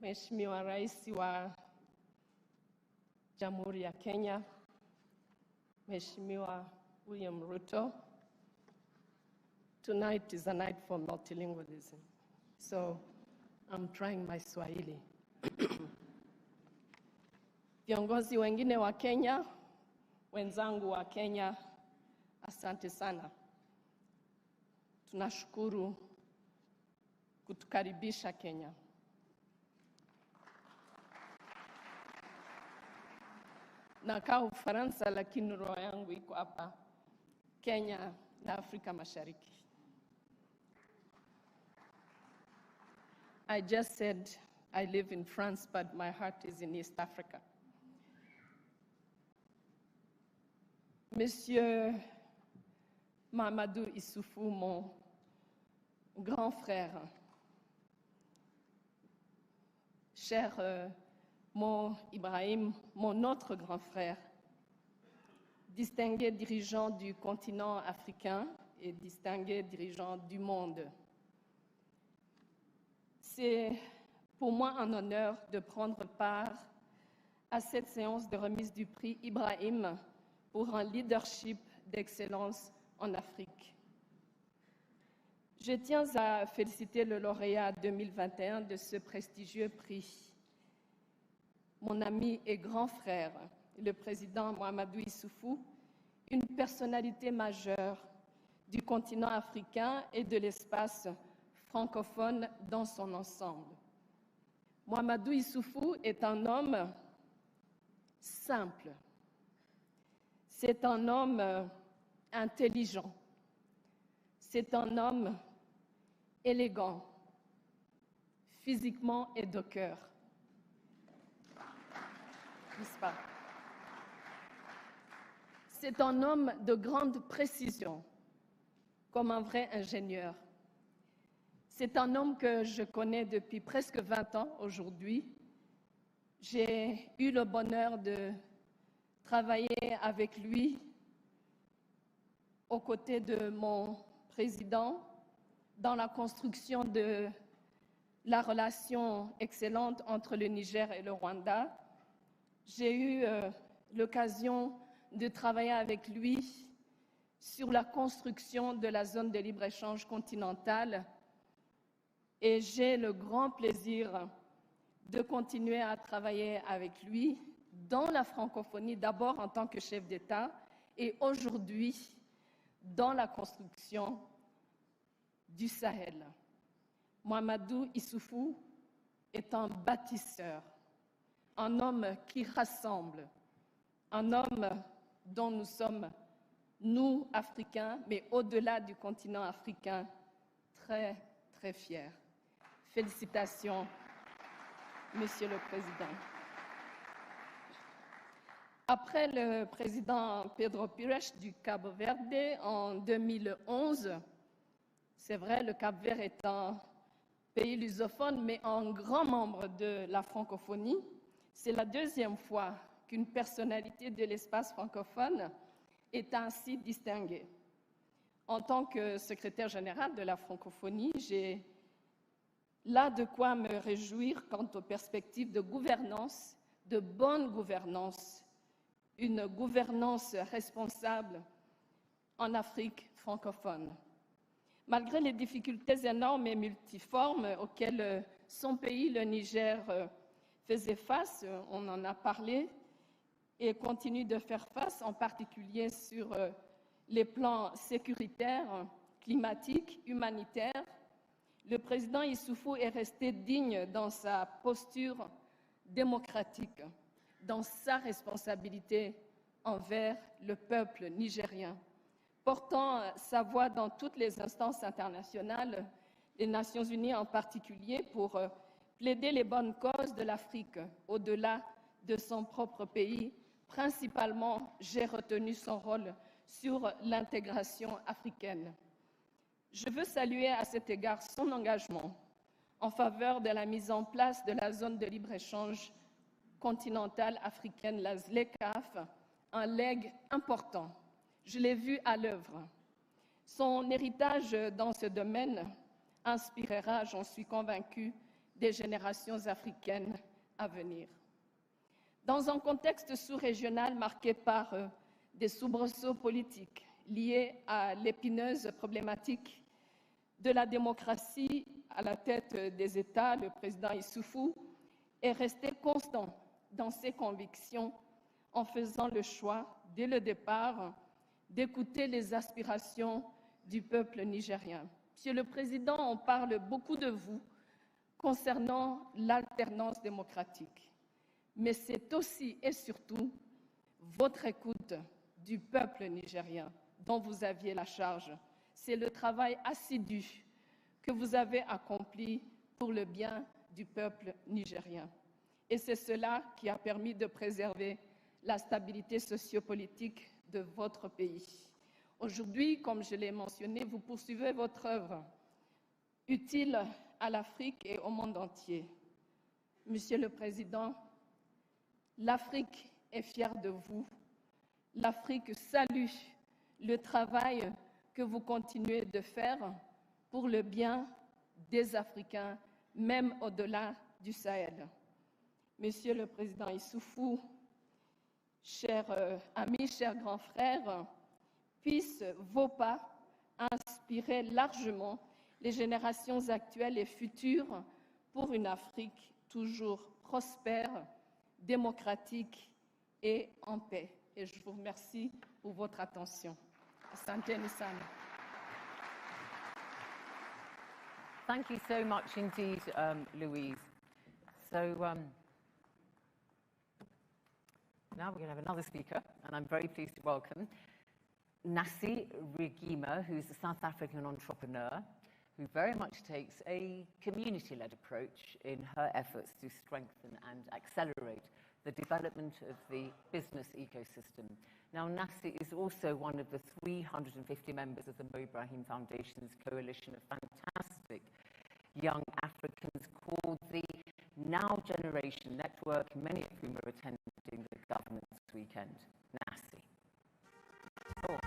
Mheshimiwa Rais wa Jamhuri ya Kenya, Mheshimiwa William Ruto, tonight is a night for multilingualism, so I'm trying my Swahili. Viongozi wengine wa Kenya, wenzangu wa Kenya, asante sana. Tunashukuru kutukaribisha Kenya. Nakaa Ufaransa lakini roho yangu iko hapa Kenya na Afrika Mashariki. I just said I live in France, but my heart is in East Africa. Monsieur Mahamadou Issoufou, mon grand frère, cher mon Ibrahim, mon autre grand frère, distingué dirigeant du continent africain et distingué dirigeant du monde. C'est pour moi un honneur de prendre part à cette séance de remise du prix Ibrahim pour un leadership d'excellence en Afrique. Je tiens à féliciter le lauréat 2021 de ce prestigieux prix, mon ami et grand frère, le président Mahamadou Issoufou, une personnalité majeure du continent africain et de l'espace francophone dans son ensemble. Mahamadou Issoufou est un homme simple. C'est un homme intelligent. C'est un homme élégant, physiquement et de cœur. N'est-ce pas? C'est un homme de grande précision, comme un vrai ingénieur. C'est un homme que je connais depuis presque 20 ans aujourd'hui. J'ai eu le bonheur de travailler avec lui aux côtés de mon président dans la construction de la relation excellente entre le Niger et le Rwanda. J'ai eu l'occasion de travailler avec lui sur la construction de la zone de libre-échange continentale et j'ai le grand plaisir de continuer à travailler avec lui dans la francophonie, d'abord en tant que chef d'État et aujourd'hui dans la construction du Sahel. Mahamadou Issoufou est un bâtisseur, un homme qui rassemble, un homme dont nous sommes, nous, Africains, mais au-delà du continent africain, très, très fiers. Félicitations, Monsieur le Président. Après le président Pedro Pires du Cap-Vert en 2011, c'est vrai, le Cap-Vert est un pays lusophone, mais un grand membre de la francophonie. C'est la deuxième fois qu'une personnalité de l'espace francophone est ainsi distinguée. En tant que secrétaire général de la francophonie, j'ai là de quoi me réjouir quant aux perspectives de gouvernance, de bonne gouvernance, une gouvernance responsable en Afrique francophone. Malgré les difficultés énormes et multiformes auxquelles son pays, le Niger, faisait face, on en a parlé, et continue de faire face, en particulier sur les plans sécuritaires, climatiques, humanitaires, le président Issoufou est resté digne dans sa posture démocratique, dans sa responsabilité envers le peuple nigérien, portant sa voix dans toutes les instances internationales, les Nations Unies en particulier, pour plaider les bonnes causes de l'Afrique au-delà de son propre pays. Principalement, j'ai retenu son rôle sur l'intégration africaine. Je veux saluer à cet égard son engagement en faveur de la mise en place de la zone de libre-échange continentale africaine, la ZLECAf, un legs important. Je l'ai vu à l'œuvre. Son héritage dans ce domaine inspirera, j'en suis convaincue, des générations africaines à venir. Dans un contexte sous-régional marqué par des soubresauts politiques liés à l'épineuse problématique de la démocratie à la tête des États, le président Issoufou est resté constant dans ses convictions en faisant le choix, dès le départ, d'écouter les aspirations du peuple nigérien. Monsieur le Président, on parle beaucoup de vous concernant l'alternance démocratique, mais c'est aussi et surtout votre écoute du peuple nigérien dont vous aviez la charge. C'est le travail assidu que vous avez accompli pour le bien du peuple nigérien. Et c'est cela qui a permis de préserver la stabilité sociopolitique de votre pays. Aujourd'hui, comme je l'ai mentionné, vous poursuivez votre œuvre utile à l'Afrique et au monde entier. Monsieur le Président, l'Afrique est fière de vous. L'Afrique salue le travail que vous continuez de faire pour le bien des Africains, même au-delà du Sahel. Monsieur le Président Issoufou, chers amis, chers grands frères, puissent vos pas inspirer largement les générations actuelles et futures pour une Afrique toujours prospère, démocratique et en paix. Et je vous remercie pour votre attention. Asante Nisana. Thank you so much indeed, Louise. So now we're going to have another speaker, and I'm very pleased to welcome Nasi Rigima, who's a South African entrepreneur who very much takes a community-led approach in her efforts to strengthen and accelerate the development of the business ecosystem. Now, Nasi is also one of the 350 members of the Mo Ibrahim Foundation's coalition of fantastic young Africans called the Now Generation Network, many of whom are attending the governance weekend. Nasi. Oh.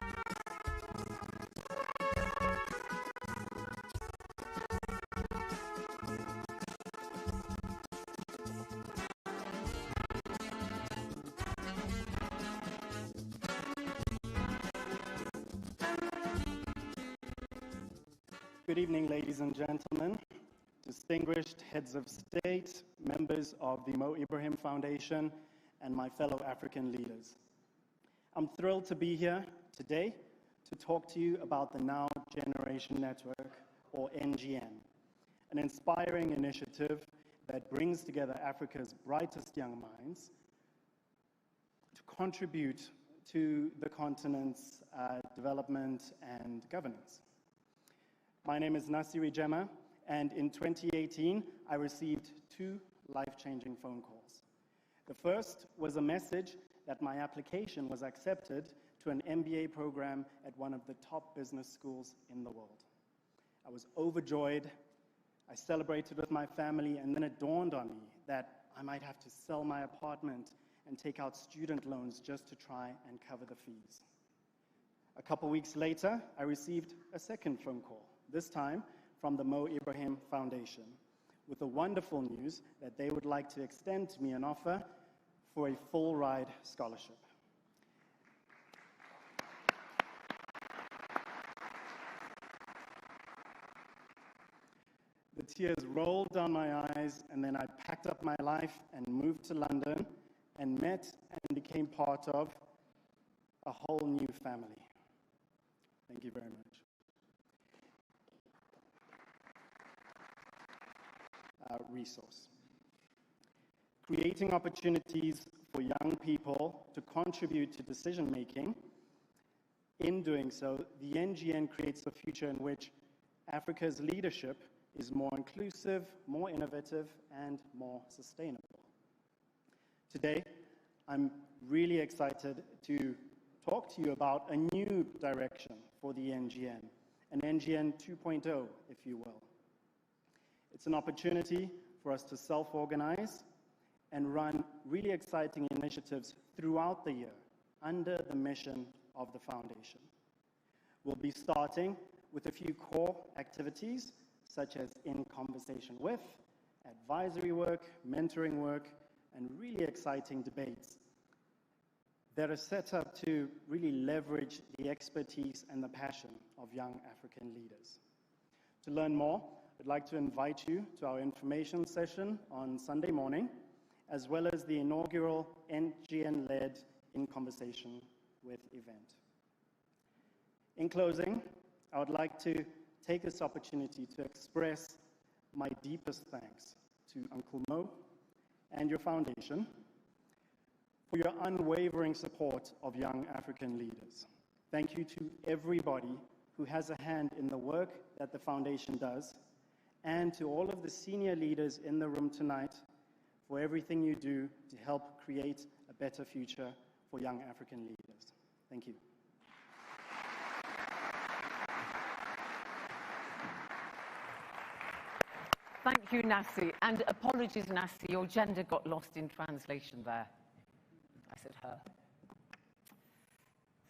Good evening, ladies and gentlemen, distinguished heads of state, members of the Mo Ibrahim Foundation, and my fellow African leaders. I'm thrilled to be here today to talk to you about the Now Generation Network, or NGN, an inspiring initiative that brings together Africa's brightest young minds to contribute to the continent's development and governance. My name is Nasi Rigima, and in 2018, I received 2 life-changing phone calls. The first was a message that my application was accepted to an MBA program at one of the top business schools in the world. I was overjoyed. I celebrated with my family, and then it dawned on me that I might have to sell my apartment and take out student loans just to try and cover the fees. A couple weeks later, I received a second phone call, this time from the Mo Ibrahim Foundation, with the wonderful news that they would like to extend to me an offer for a full-ride scholarship. The tears rolled down my eyes, and then I packed up my life and moved to London and met and became part of a whole new family. Thank you very much. Resource. Creating opportunities for young people to contribute to decision-making. In doing so, the NGN creates a future in which Africa's leadership is more inclusive, more innovative, and more sustainable. Today, I'm really excited to talk to you about a new direction for the NGN, an NGN 2.0, if you will. It's an opportunity for us to self-organize and run really exciting initiatives throughout the year under the mission of the Foundation. We'll be starting with a few core activities, such as In Conversation With, at advisory work, mentoring work, and really exciting debates that are set up to really leverage the expertise and the passion of young African leaders. To learn more, I'd like to invite you to our information session on Sunday morning, as well as the inaugural NGN-led In Conversation with event. In closing, I would like to take this opportunity to express my deepest thanks to Uncle Mo and your foundation for your unwavering support of young African leaders. Thank you to everybody who has a hand in the work that the foundation does, and to all of the senior leaders in the room tonight for everything you do to help create a better future for young African leaders. Thank you. Thank you, Nasi. And apologies, Nasi, your gender got lost in translation there. I said her.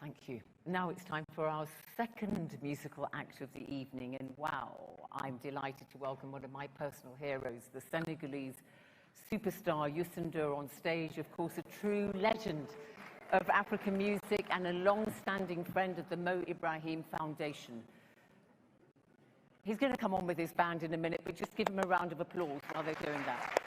Thank you. Now it's time for our second musical act of the evening. And wow, I'm delighted to welcome one of my personal heroes, the Senegalese superstar Youssou N'Dour, on stage. Of course, a true legend of African music and a long-standing friend of the Mo Ibrahim Foundation. He's going to come on with his band in a minute, but just give him a round of applause while they're doing that.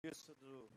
Used to do.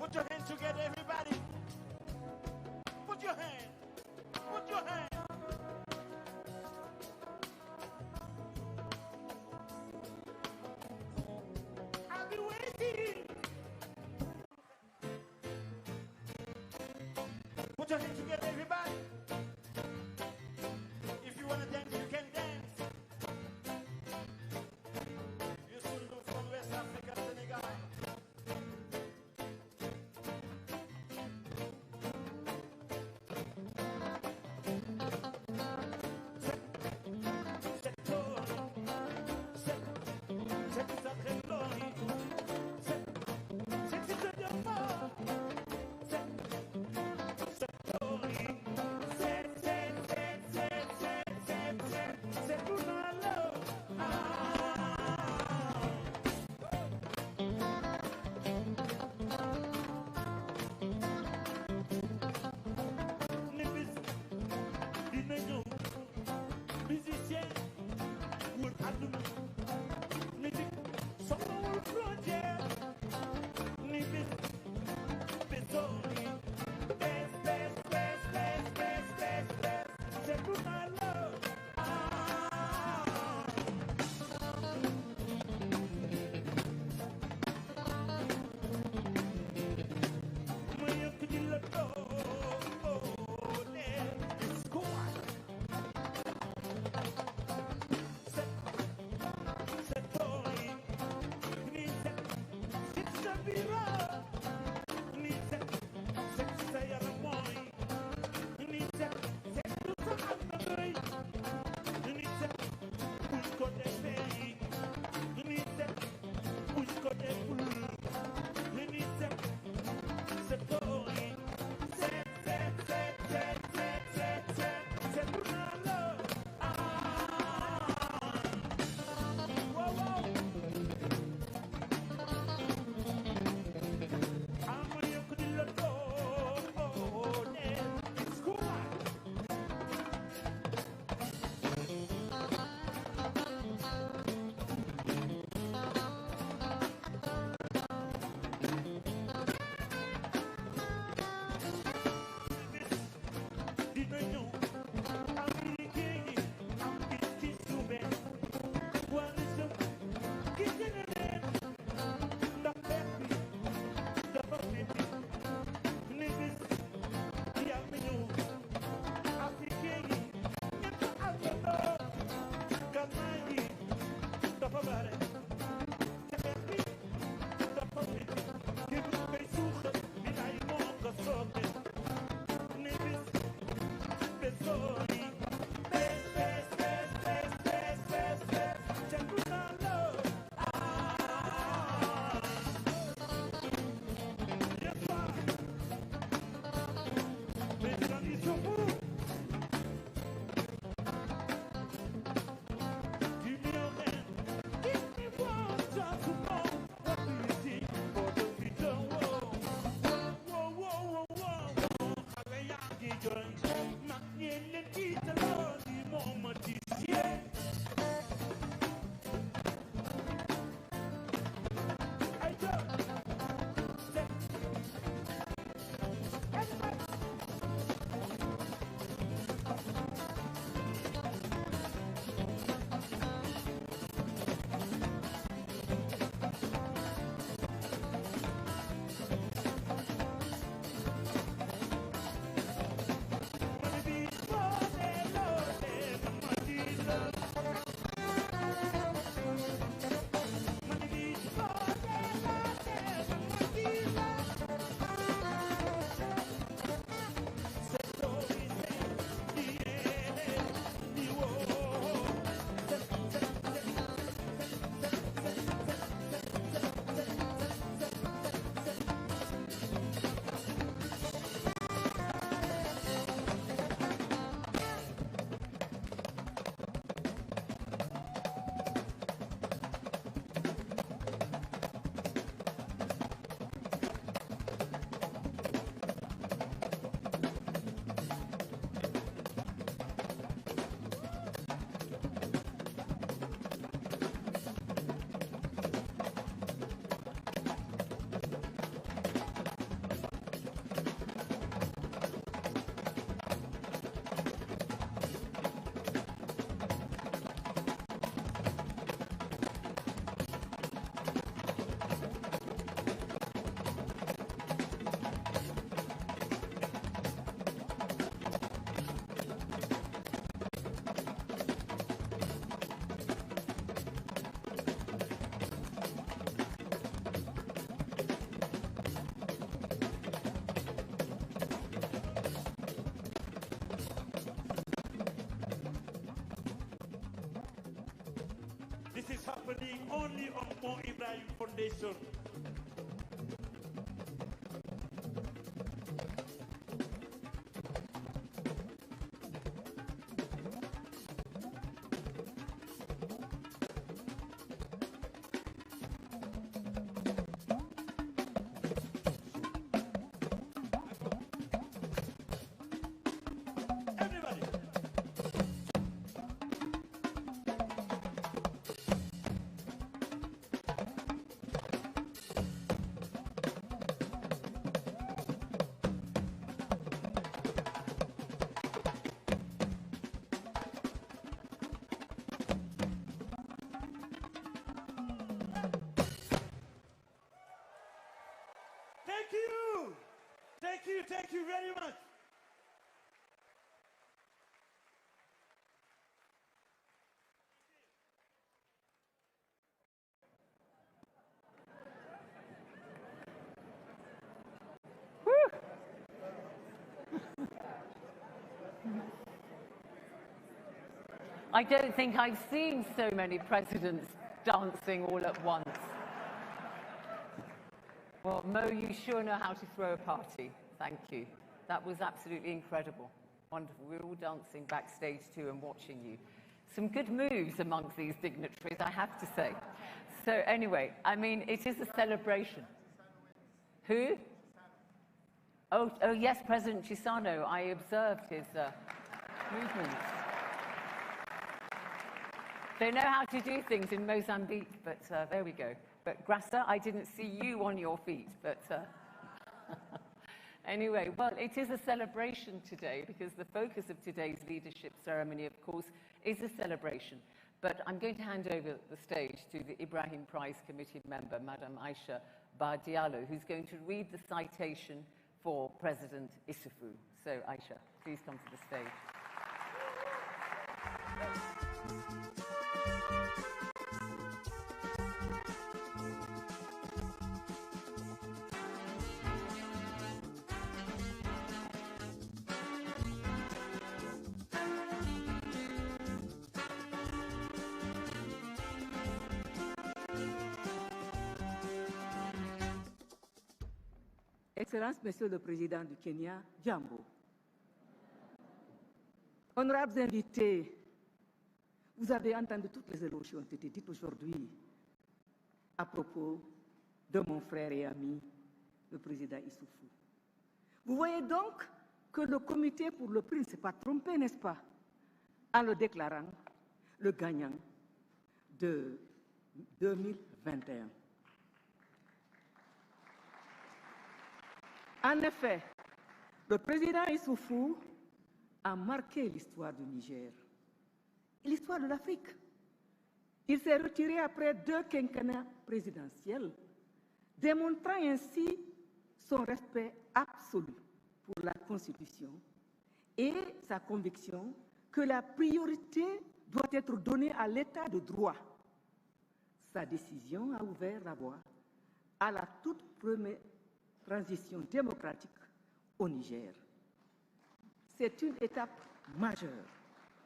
Put your hands together, everybody. Put your hand. Put your hand. I'll be waiting. Put your hands together, everybody. If you want to dance, you can dance. You should look from West Africa, Senegal. happening only on Mo Ibrahim Foundation. Everybody. Thank you. Thank you. Thank you very much. I don't think I've seen so many presidents dancing all at once. Well, Mo, you sure know how to throw a party. Thank you. That was absolutely incredible. Wonderful. We were all dancing backstage too and watching you. Some good moves amongst these dignitaries, I have to say. So anyway, I mean, it is a celebration. Who? Oh yes, President Chisano. I observed his movements. They know how to do things in Mozambique, but there we go. But Grassa, I didn't see you on your feet, but anyway, well, it is a celebration today because the focus of today's leadership ceremony, of course, is a celebration. But I'm going to hand over the stage to the Ibrahim Prize Committee member, Madam Aisha Bardiallo, who's going to read the citation for President Issoufou. So, Aisha, please come to the stage. Excellence, Monsieur le Président du Kenya, Jambo. Honorables invités, vous avez entendu toutes les éloges qui ont été dites aujourd'hui à propos de mon frère et ami, le président Issoufou. Vous voyez donc que le comité pour le prix ne s'est pas trompé, n'est-ce pas, en le déclarant le gagnant de 2021. En effet, le président Issoufou a marqué l'histoire du Niger et l'histoire de l'Afrique. Il s'est retiré après 2 quinquennats présidentiels, démontrant ainsi son respect absolu pour la Constitution et sa conviction que la priorité doit être donnée à l'État de droit. Sa décision a ouvert la voie à la toute première transition démocratique au Niger. C'est une étape majeure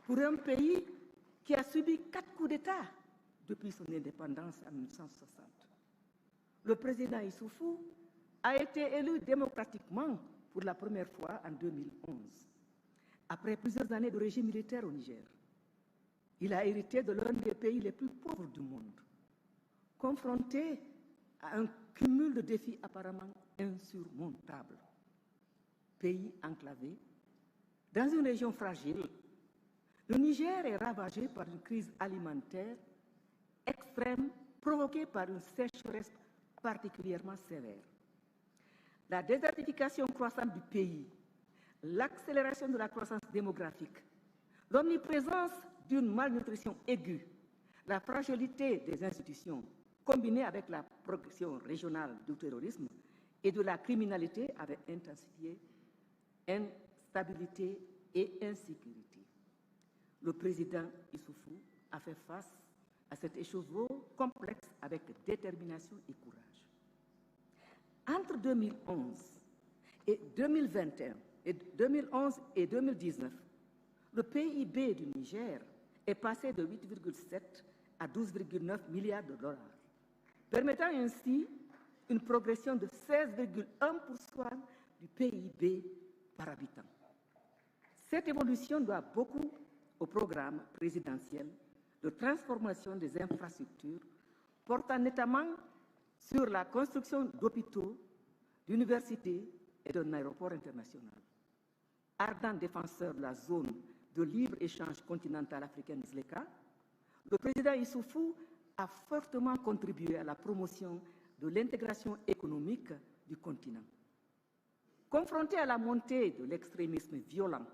pour un pays qui a subi 4 coups d'État depuis son indépendance en 1960. Le président Issoufou a été élu démocratiquement pour la première fois en 2011, après plusieurs années de régime militaire au Niger. Il a hérité de l'un des pays les plus pauvres du monde, confronté à un cumul de défis apparemment insurmontables. Pays enclavé, dans une région fragile, le Niger est ravagé par une crise alimentaire extrême provoquée par une sécheresse particulièrement sévère. La désertification croissante du pays, l'accélération de la croissance démographique, l'omniprésence d'une malnutrition aiguë, la fragilité des institutions, combinée avec la progression régionale du terrorisme et de la criminalité, avait intensifié instabilité et insécurité. Le président Issoufou a fait face à cet écheveau complexe avec détermination et courage. Entre 2011 et 2021, et 2011 et 2019, le PIB du Niger est passé de 8,7 à 12,9 milliards de dollars, permettant ainsi une progression de 16,1% du PIB par habitant. Cette évolution doit beaucoup au programme présidentiel de transformation des infrastructures, portant notamment sur la construction d'hôpitaux, d'universités et d'un aéroport international. Ardent défenseur de la zone de libre-échange continentale africaine ZLECA, le président Issoufou a fortement contribué à la promotion de l'intégration économique du continent. Confronté à la montée de l'extrémisme violent,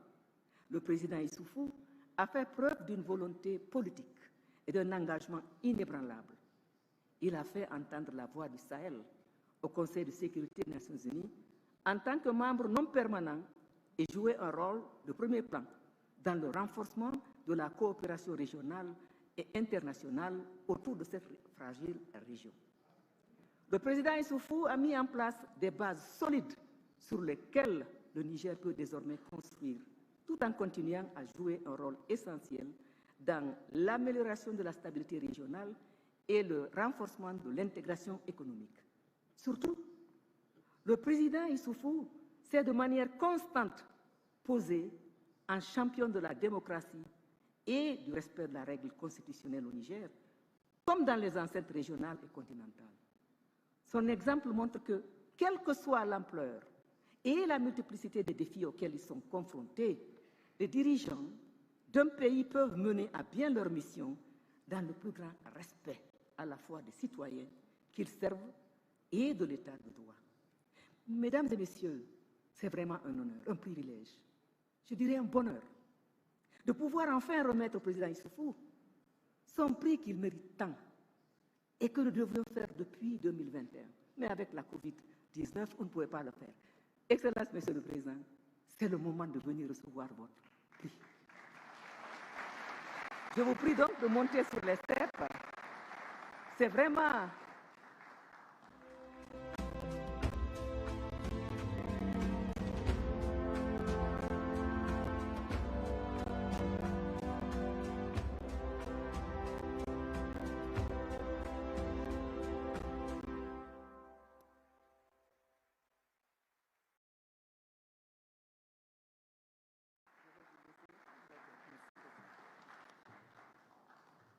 le président Issoufou a fait preuve d'une volonté politique et d'un engagement inébranlable. Il a fait entendre la voix du Sahel au Conseil de sécurité des Nations Unies en tant que membre non permanent et joué un rôle de premier plan dans le renforcement de la coopération régionale et internationale autour de cette fragile région. Le président Issoufou a mis en place des bases solides sur lesquelles le Niger peut désormais construire, tout en continuant à jouer un rôle essentiel dans l'amélioration de la stabilité régionale et le renforcement de l'intégration économique. Surtout, le président Issoufou s'est de manière constante posé en champion de la démocratie et du respect de la règle constitutionnelle au Niger, comme dans les enceintes régionales et continentales. Son exemple montre que, quelle que soit l'ampleur et la multiplicité des défis auxquels ils sont confrontés, les dirigeants d'un pays peuvent mener à bien leur mission dans le plus grand respect à la fois des citoyens qu'ils servent et de l'état de droit. Mesdames et messieurs, c'est vraiment un honneur, un privilège, je dirais un bonheur, de pouvoir enfin remettre au président Issoufou son prix qu'il mérite tant et que nous devions faire depuis 2021. Mais avec la COVID-19, on ne pouvait pas le faire. Excellence, Monsieur le Président, c'est le moment de venir recevoir votre prix. Je vous prie donc de monter sur les steps. C'est vraiment...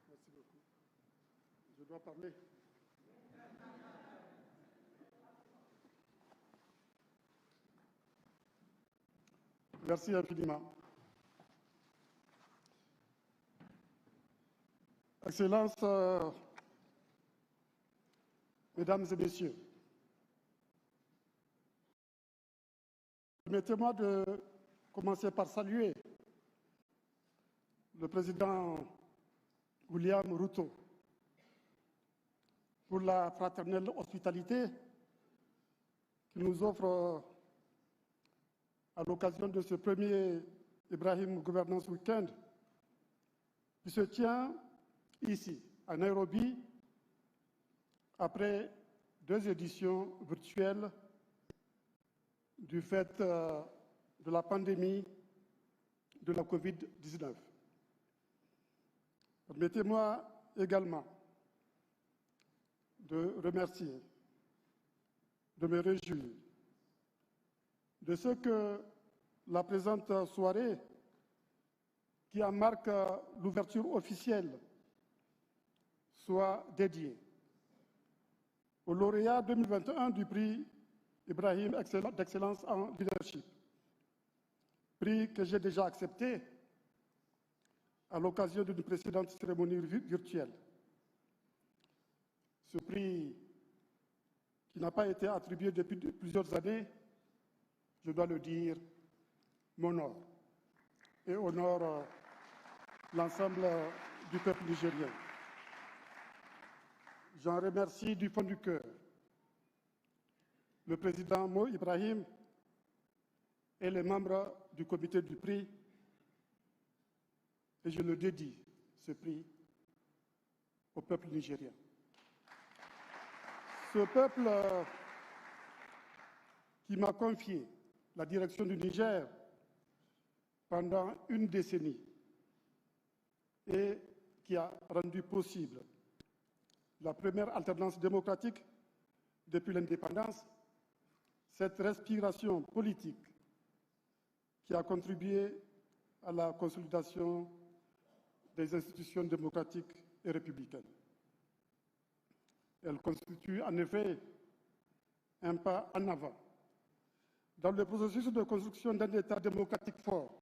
Merci beaucoup. Je dois parler. Merci infiniment. Excellences, Mesdames et Messieurs, permettez-moi de commencer par saluer le président William Ruto pour la fraternelle hospitalité qu'il nous offre à l'occasion de ce premier Ibrahim Governance Weekend qui se tient ici, à Nairobi, après 2 éditions virtuelles du fait de la pandémie de la COVID-19. Permettez-moi également de remercier, de me réjouir de ce que la présente soirée, qui en marque l'ouverture officielle, soit dédiée au lauréat 2021 du prix Ibrahim d'excellence en leadership, prix que j'ai déjà accepté à l'occasion d'une précédente cérémonie virtuelle. Ce prix, qui n'a pas été attribué depuis plusieurs années, je dois le dire, m'honore et honore l'ensemble du peuple nigérien. J'en remercie du fond du cœur le président Ibrahim et les membres du comité du prix, et je le dédie, ce prix, au peuple nigérien. Ce peuple qui m'a confié la direction du Niger pendant une décennie et qui a rendu possible la première alternance démocratique depuis l'indépendance, cette respiration politique qui a contribué à la consolidation des institutions démocratiques et républicaines. Elle constitue en effet un pas en avant dans le processus de construction d'un État démocratique fort,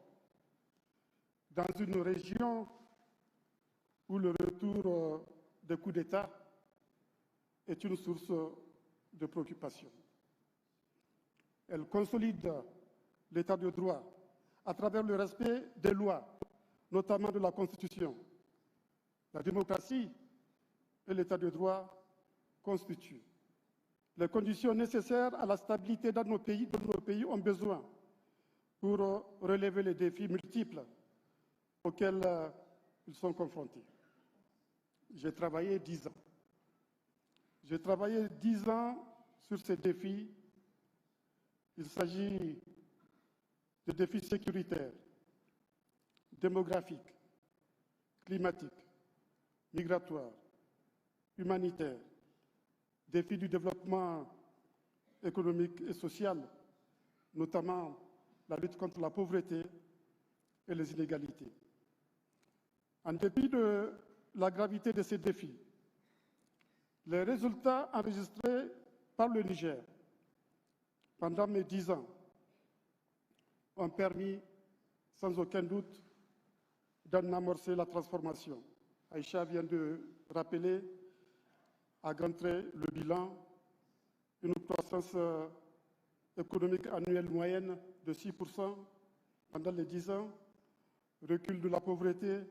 dans une région où le retour des coups d'État est une source de préoccupation. Elle consolide l'État de droit à travers le respect des lois, notamment de la Constitution. La démocratie et l'État de droit constituent les conditions nécessaires à la stabilité dont nos pays ont besoin pour relever les défis multiples auxquels ils sont confrontés. J'ai travaillé 10 ans. J'ai travaillé 10 ans sur ces défis. Il s'agit de défis sécuritaires, démographiques, climatiques, migratoires, humanitaires, défis du développement économique et social, notamment la lutte contre la pauvreté et les inégalités. En dépit de la gravité de ces défis, les résultats enregistrés par le Niger pendant mes 10 ans ont permis, sans aucun doute, d'en amorcer la transformation. Aïcha vient de rappeler à grands traits le bilan, une croissance économique annuelle moyenne de 6% pendant les 10 ans, recul de la pauvreté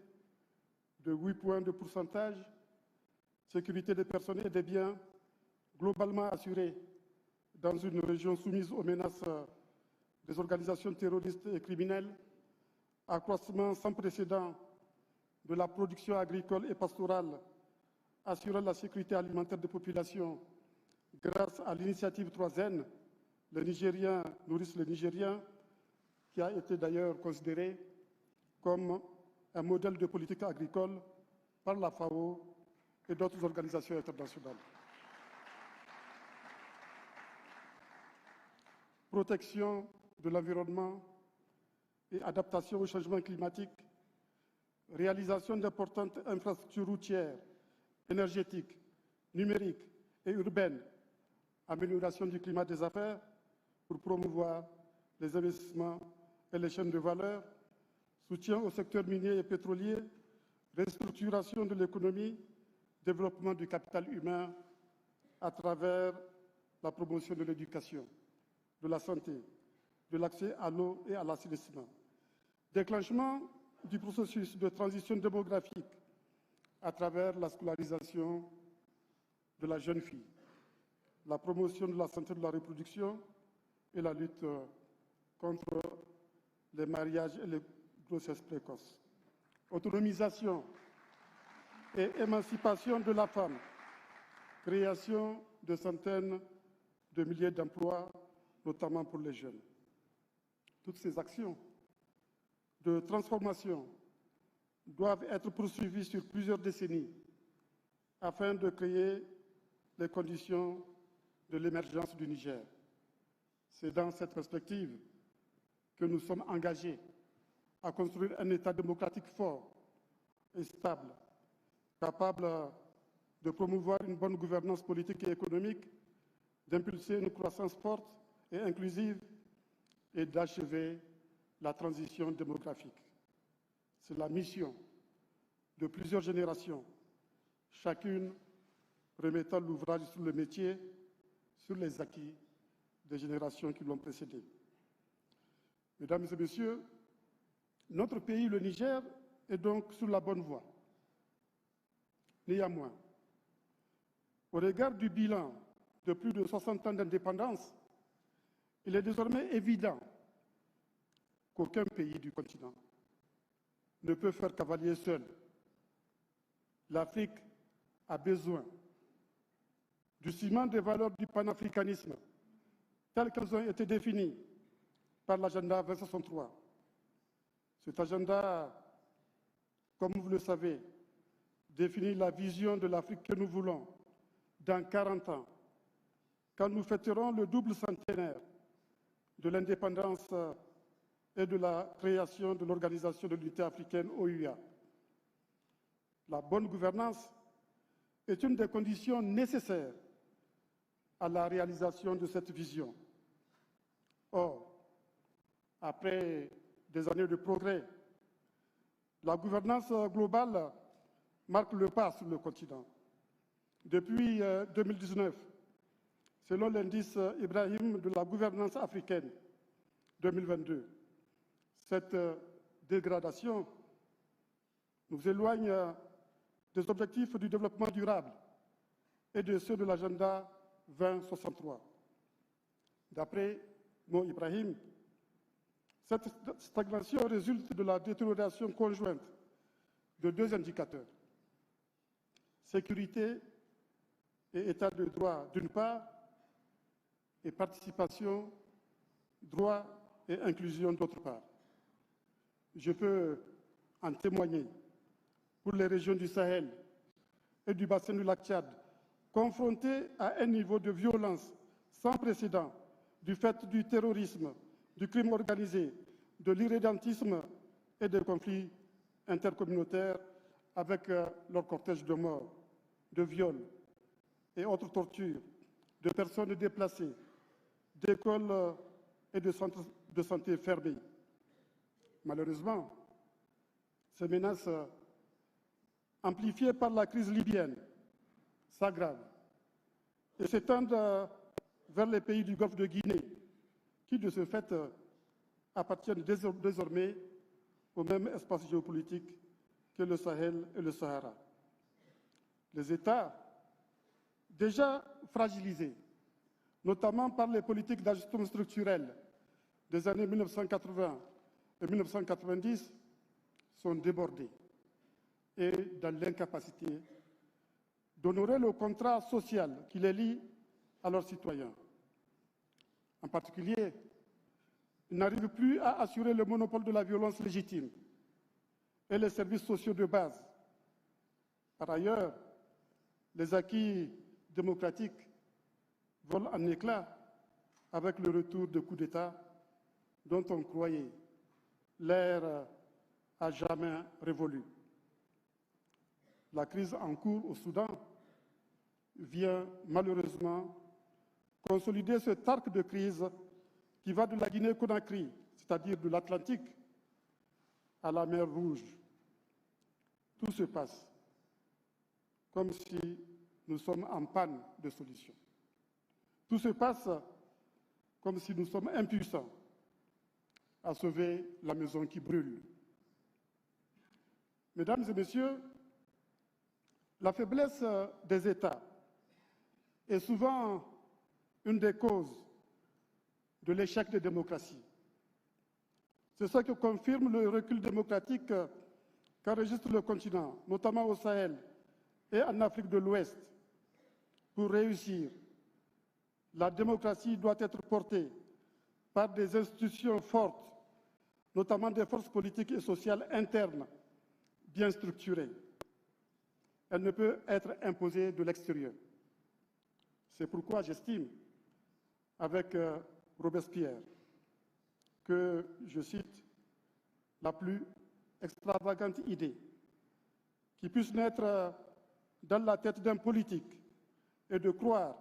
de 8 points de pourcentage, sécurité des personnes et des biens globalement assurée dans une région soumise aux menaces des organisations terroristes et criminelles, accroissement sans précédent de la production agricole et pastorale, assurant la sécurité alimentaire des populations grâce à l'initiative 3N, les Nigériens nourrissent les Nigériens, qui a été d'ailleurs considéré comme un modèle de politique agricole par la FAO et d'autres organisations internationales. Protection de l'environnement et adaptation au changement climatique, réalisation d'importantes infrastructures routières, énergétiques, numériques et urbaines, amélioration du climat des affaires pour promouvoir les investissements et les chaînes de valeur, soutien au secteur minier et pétrolier, restructuration de l'économie, développement du capital humain à travers la promotion de l'éducation, de la santé, de l'accès à l'eau et à l'assainissement. Déclenchement du processus de transition démographique à travers la scolarisation de la jeune fille, la promotion de la santé de la reproduction et la lutte contre les mariages et les grossesses précoces. Autonomisation et émancipation de la femme, création de centaines de milliers d'emplois, notamment pour les jeunes. Toutes ces actions de transformation doivent être poursuivies sur plusieurs décennies afin de créer les conditions de l'émergence du Niger. C'est dans cette perspective que nous sommes engagés à construire un État démocratique fort et stable, capable de promouvoir une bonne gouvernance politique et économique, d'impulser une croissance forte et inclusive et d'achever la transition démographique. C'est la mission de plusieurs générations, chacune remettant l'ouvrage sur le métier, sur les acquis des générations qui l'ont précédé. Mesdames et messieurs, notre pays, le Niger, est donc sur la bonne voie. Néanmoins, au regard du bilan de plus de 60 ans d'indépendance, il est désormais évident qu'aucun pays du continent ne peut faire cavalier seul. L'Afrique a besoin du ciment des valeurs du panafricanisme telles qu'elles ont été définies par l'agenda 2063. Cet agenda, comme vous le savez, définit la vision de l'Afrique que nous voulons dans 40 ans, quand nous fêterons le double centenaire de l'indépendance et de la création de l'Organisation de l'Unité africaine OUA. La bonne gouvernance est une des conditions nécessaires à la réalisation de cette vision. Or, après des années de progrès, la gouvernance globale marque le pas sur le continent. Depuis 2019, selon l'indice Ibrahim de la gouvernance africaine 2022, cette dégradation nous éloigne des objectifs du développement durable et de ceux de l'agenda 2063. D'après Ibrahim, cette stagnation résulte de la détérioration conjointe de deux indicateurs: sécurité et état de droit d'une part, et participation, droit et inclusion d'autre part. Je peux en témoigner pour les régions du Sahel et du bassin du lac Tchad, confrontées à un niveau de violence sans précédent du fait du terrorisme, du crime organisé, de l'irrédentisme et des conflits intercommunautaires avec leur cortège de morts, de viols et autres tortures, de personnes déplacées, d'écoles et de centres de santé fermés. Malheureusement, ces menaces, amplifiées par la crise libyenne, s'aggravent et s'étendent vers les pays du Golfe de Guinée, qui, de ce fait, appartiennent désormais au même espace géopolitique que le Sahel et le Sahara. Les États, déjà fragilisés, notamment par les politiques d'ajustement structurel des années 1980 et 1990, sont débordés et dans l'incapacité d'honorer le contrat social qui les lie à leurs citoyens. En particulier, ils n'arrivent plus à assurer le monopole de la violence légitime et les services sociaux de base. Par ailleurs, les acquis démocratiques volent en éclats avec le retour de coups d'État dont on croyait l'ère à jamais révolue. La crise en cours au Soudan vient malheureusement consolider cet arc de crise qui va de la Guinée-Conakry, c'est-à-dire de l'Atlantique, à la mer Rouge. Tout se passe comme si nous sommes en panne de solutions. Tout se passe comme si nous sommes impuissants à sauver la maison qui brûle. Mesdames et messieurs, la faiblesse des États est souvent une des causes de l'échec des démocraties. C'est ce que confirme le recul démocratique qu'enregistre le continent, notamment au Sahel et en Afrique de l'Ouest. Pour réussir, la démocratie doit être portée par des institutions fortes, notamment des forces politiques et sociales internes bien structurées. Elle ne peut être imposée de l'extérieur. C'est pourquoi j'estime, avec Robespierre, que, je cite, la plus extravagante idée qui puisse naître dans la tête d'un politique est de croire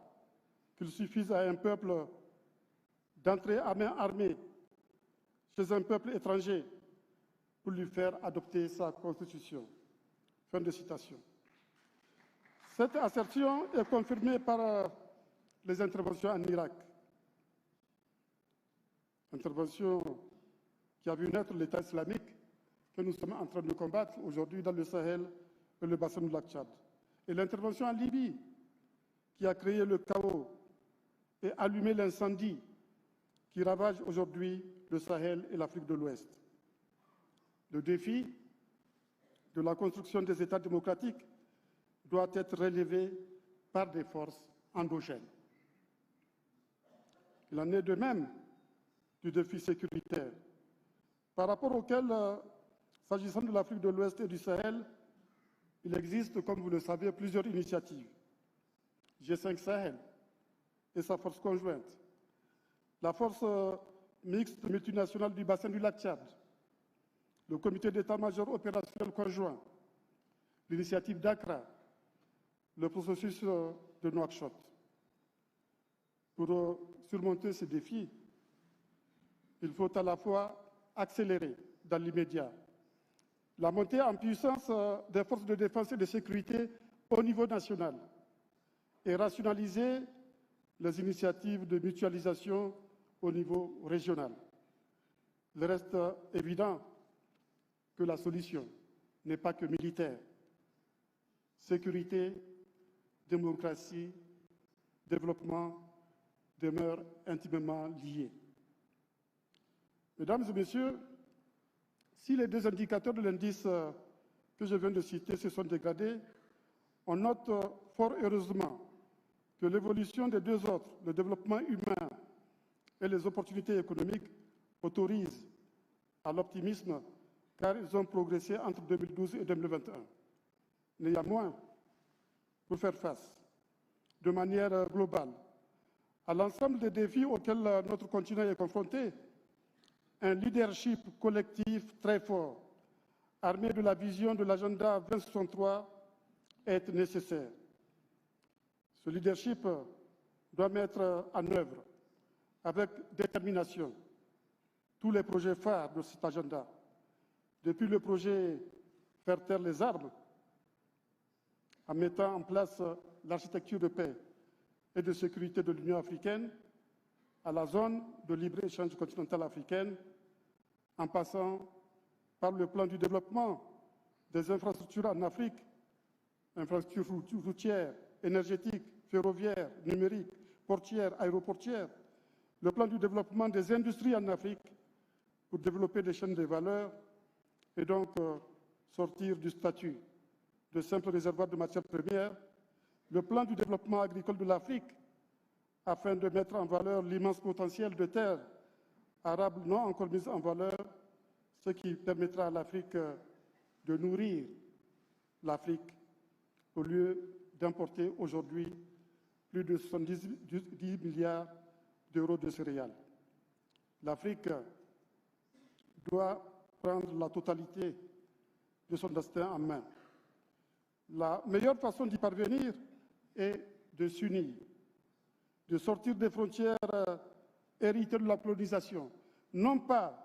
qu'il suffise à un peuple d'entrer à main armée chez un peuple étranger pour lui faire adopter sa constitution. Fin de citation. Cette assertion est confirmée par les interventions en Irak. Intervention qui a vu naître l'État islamique que nous sommes en train de combattre aujourd'hui dans le Sahel et le bassin du lac Tchad. Et l'intervention en Libye qui a créé le chaos et allumé l'incendie qui ravage aujourd'hui le Sahel et l'Afrique de l'Ouest. Le défi de la construction des États démocratiques doit être relevé par des forces endogènes. Il en est de même du défi sécuritaire, par rapport auquel, s'agissant de l'Afrique de l'Ouest et du Sahel, il existe, comme vous le savez, plusieurs initiatives. G5 Sahel et sa force conjointe, la force mixte multinationale du bassin du lac Tchad, le comité d'état-major opérationnel conjoint, l'initiative d'Accra, le processus de Nouakchott. Pour surmonter ces défis, il faut à la fois accélérer dans l'immédiat la montée en puissance des forces de défense et de sécurité au niveau national et rationaliser les initiatives de mutualisation au niveau régional. Il reste évident que la solution n'est pas que militaire. Sécurité, démocratie, développement demeurent intimement liés. Mesdames et messieurs, si les deux indicateurs de l'indice que je viens de citer se sont dégradés, on note fort heureusement que l'évolution des deux autres, le développement humain et les opportunités économiques, autorisent à l'optimisme car ils ont progressé entre 2012 et 2021. Néanmoins, pour faire face de manière globale à l'ensemble des défis auxquels notre continent est confronté, un leadership collectif très fort, armé de la vision de l'agenda 2063, est nécessaire. Ce leadership doit mettre en œuvre avec détermination tous les projets phares de cet agenda, depuis le projet Faire taire les armes, en mettant en place l'architecture de paix et de sécurité de l'Union africaine, à la zone de libre-échange continentale africaine, en passant par le plan du développement des infrastructures en Afrique, infrastructures routières, énergétiques, ferroviaires, numériques, portières, aéroportières, le plan du développement des industries en Afrique pour développer des chaînes de valeur et donc sortir du statut de simple réservoir de matières premières, le plan du développement agricole de l'Afrique afin de mettre en valeur l'immense potentiel de terres arables non encore mises en valeur, ce qui permettra à l'Afrique de nourrir l'Afrique au lieu d'importer aujourd'hui plus de 70 milliards d'euros de céréales. L'Afrique doit prendre la totalité de son destin en main. La meilleure façon d'y parvenir est de s'unir, de sortir des frontières héritées de la colonisation, non pas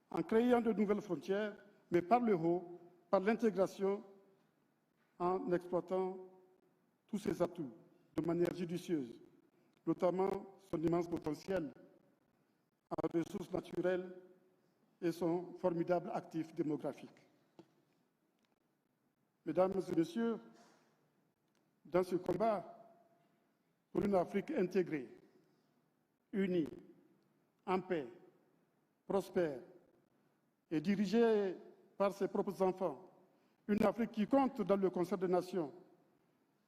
en créant de nouvelles frontières, mais par le haut, par l'intégration, en exploitant tous ses atouts de manière judicieuse, notamment son immense potentiel en ressources naturelles et son formidable actif démographique. Mesdames et messieurs, dans ce combat pour une Afrique intégrée, unie, en paix, prospère et dirigée par ses propres enfants, une Afrique qui compte dans le concert des nations,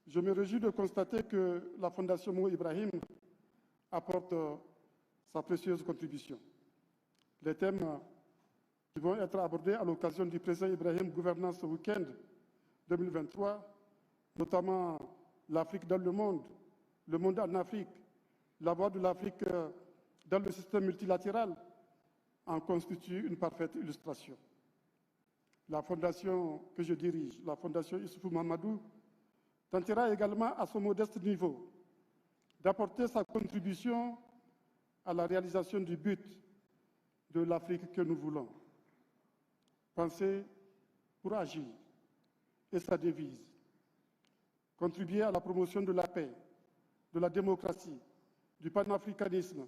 je me réjouis de constater que la Fondation Mo Ibrahim apporte sa précieuse contribution. Les thèmes qui vont être abordés à l'occasion du président Ibrahim Gouvernance Week-end 2023, notamment l'Afrique dans le monde en Afrique, la voix de l'Afrique dans le système multilatéral, en constitue une parfaite illustration. La fondation que je dirige, la fondation Issoufou Mamadou, tentera également à son modeste niveau d'apporter sa contribution à la réalisation du but de l'Afrique que nous voulons. Penser pour agir est sa devise. Contribuer à la promotion de la paix, de la démocratie, du panafricanisme,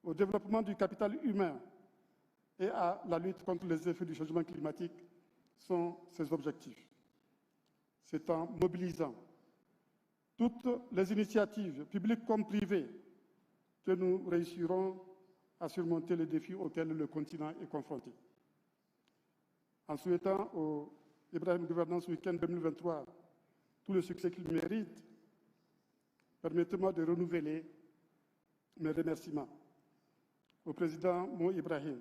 au développement du capital humain et à la lutte contre les effets du changement climatique sont ses objectifs. C'est en mobilisant toutes les initiatives, publiques comme privées, que nous réussirons à surmonter les défis auxquels le continent est confronté. En souhaitant au Ibrahim Governance Week-end 2023 tout le succès qu'il mérite, permettez-moi de renouveler mes remerciements au président Mo Ibrahim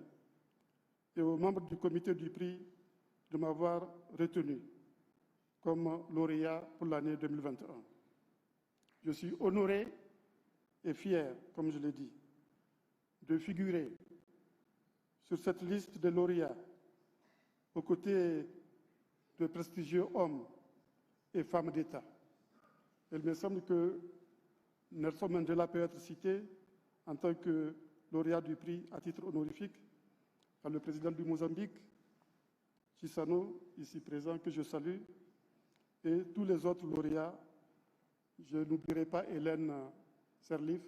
et aux membres du comité du prix de m'avoir retenu comme lauréat pour l'année 2021. Je suis honoré et fier, comme je l'ai dit, de figurer sur cette liste de lauréats aux côtés de prestigieux hommes et femmes d'État. Il me semble que Nelson Mandela peut être cité en tant que lauréat du prix à titre honorifique par le président du Mozambique, Chissano, ici présent, que je salue, et tous les autres lauréats. Je n'oublierai pas Hélène Serlif,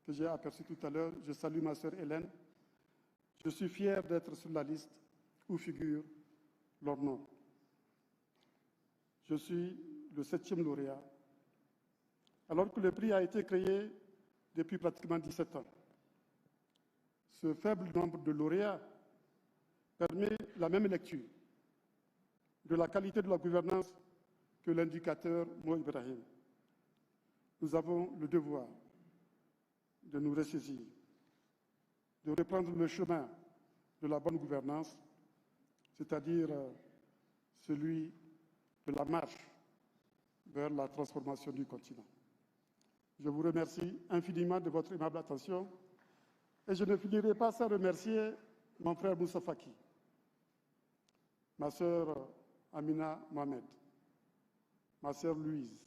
que j'ai aperçue tout à l'heure. Je salue ma sœur Hélène. Je suis fier d'être sur la liste où figure leur nom. Je suis le 7e lauréat, alors que le prix a été créé depuis pratiquement 17 ans. Ce faible nombre de lauréats permet la même lecture de la qualité de la gouvernance que l'indicateur Ibrahim. Nous avons le devoir de nous ressaisir, de reprendre le chemin de la bonne gouvernance, c'est-à-dire celui de la marche vers la transformation du continent. Je vous remercie infiniment de votre aimable attention et je ne finirai pas sans remercier mon frère Moussa Faki, ma sœur Amina Mohamed, ma sœur Louise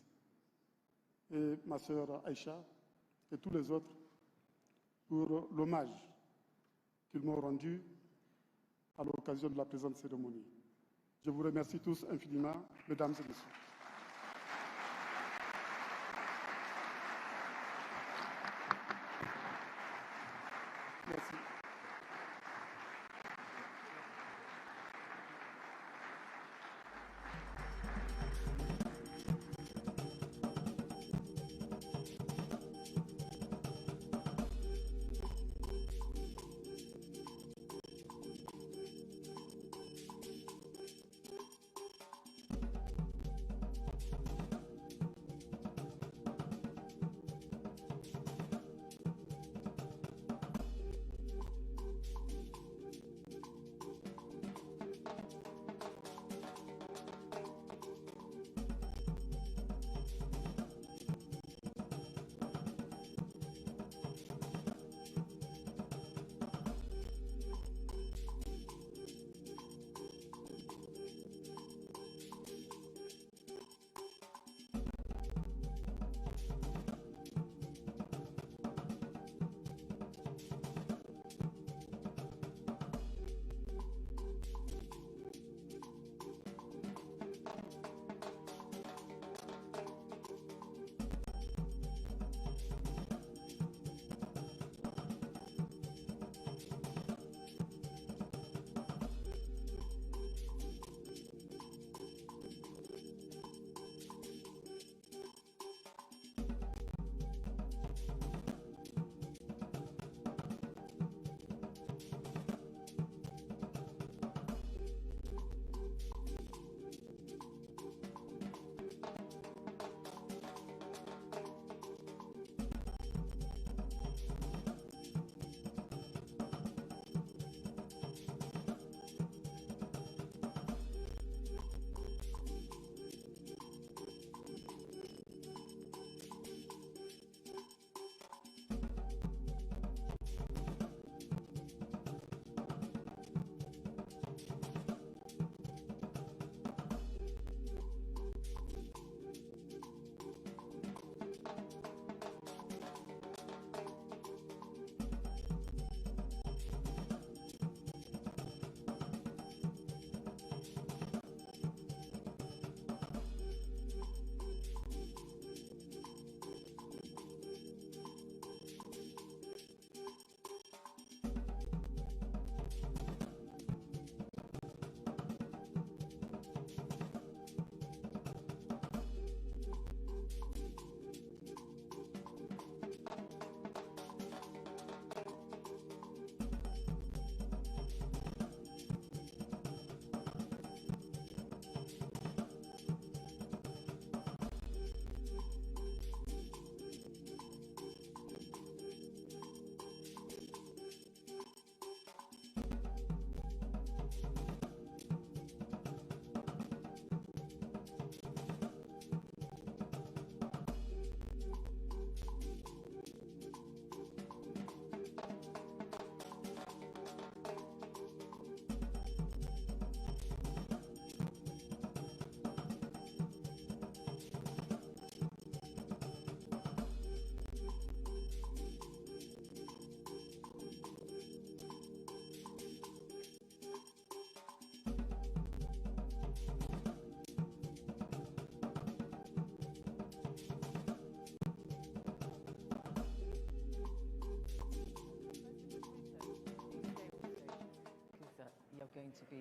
et ma sœur Aïcha et tous les autres pour l'hommage qu'ils m'ont rendu à l'occasion de la présente cérémonie. Je vous remercie tous infiniment, mesdames et messieurs. Merci.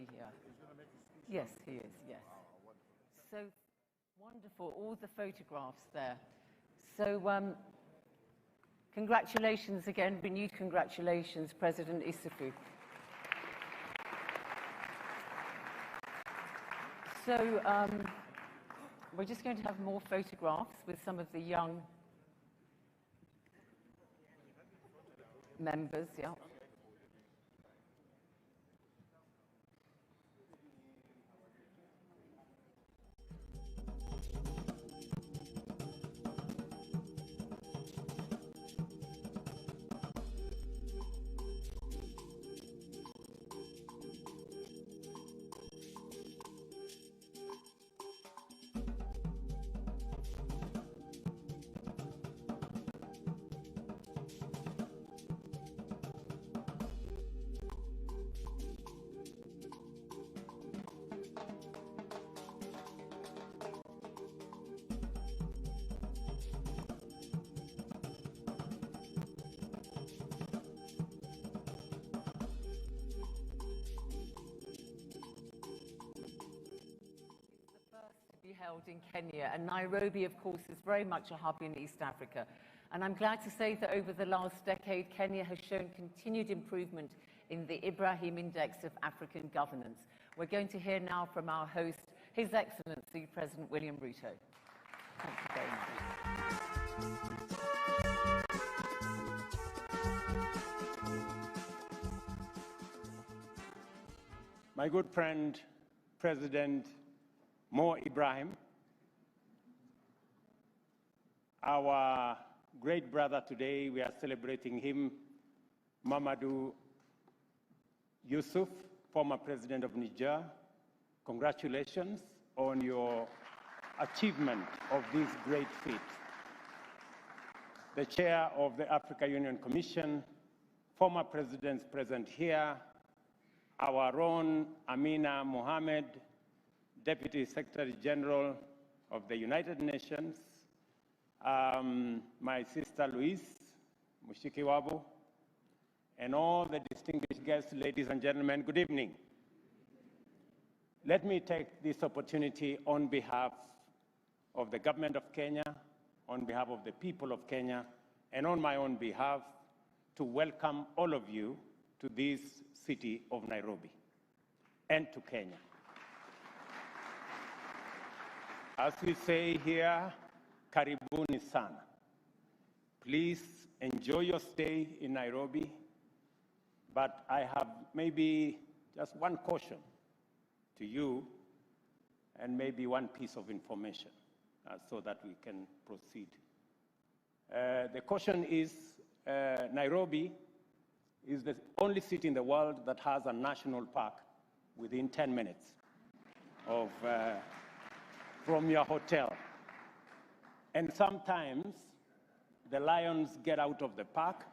be here. Yes, he is, yes. So wonderful, all the photographs there. So congratulations again, renewed congratulations, President Issoufou. So we're just going to have more photographs with some of the young members, yeah. Held in Kenya, and Nairobi, of course, is very much a hub in East Africa. And I'm glad to say that over the last decade, Kenya has shown continued improvement in the Ibrahim Index of African Governance. We're going to hear now from our host, His Excellency President William Ruto. Thank you very much. My good friend, President Ibrahim, our great brother today, we are celebrating him, Mamadou Yusuf, former president of Niger. Congratulations on your achievement of this great feat. The chair of the Africa Union Commission, former presidents present here, our own Amina Mohamed, Deputy Secretary General of the United Nations, my sister Louise Mushikiwabo, and all the distinguished guests, ladies and gentlemen, good evening. Let me take this opportunity on behalf of the government of Kenya, on behalf of the people of Kenya, and on my own behalf, to welcome all of you to this city of Nairobi and to Kenya. As we say here, karibuni sana. Please enjoy your stay in Nairobi, but I have maybe just one caution to you and maybe one piece of information so that we can proceed. The caution is Nairobi is the only city in the world that has a national park within 10 minutes of from your hotel. And sometimes the lions get out of the park.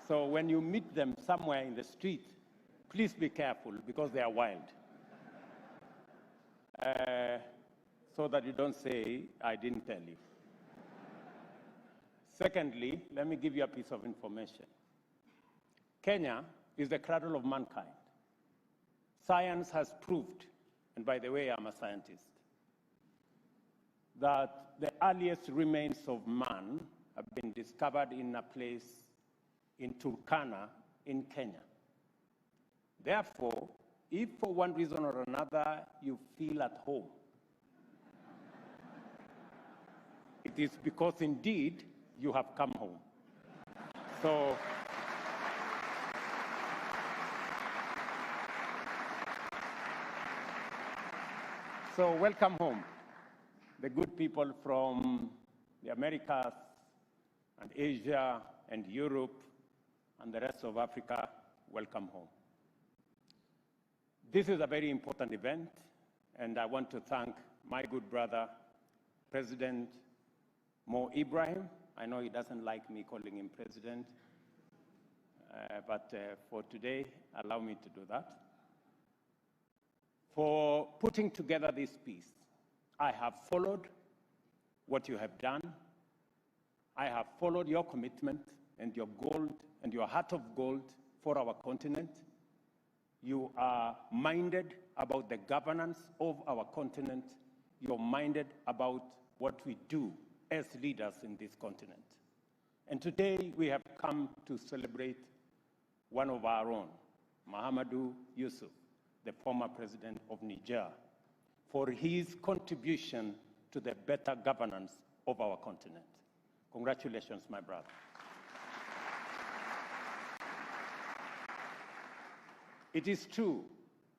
So when you meet them somewhere in the street, please be careful because they are wild. So that you don't say, I didn't tell you. Secondly, let me give you a piece of information. Kenya is the cradle of mankind. Science has proved, and by the way, I'm a scientist, that the earliest remains of man have been discovered in a place in Turkana in Kenya. Therefore, if for one reason or another you feel at home, it is because indeed you have come home. So welcome home. The good people from the Americas and Asia and Europe and the rest of Africa, welcome home. This is a very important event, and I want to thank my good brother, President Ibrahim. I know he doesn't like me calling him president, but for today, allow me to do that. For putting together this piece. I have followed what you have done. I have followed your commitment and your gold and your heart of gold for our continent. You are minded about the governance of our continent. You're minded about what we do as leaders in this continent. And today we have come to celebrate one of our own, Mahamadou Yusuf, the former president of Niger, for his contribution to the better governance of our continent. Congratulations, my brother. It is true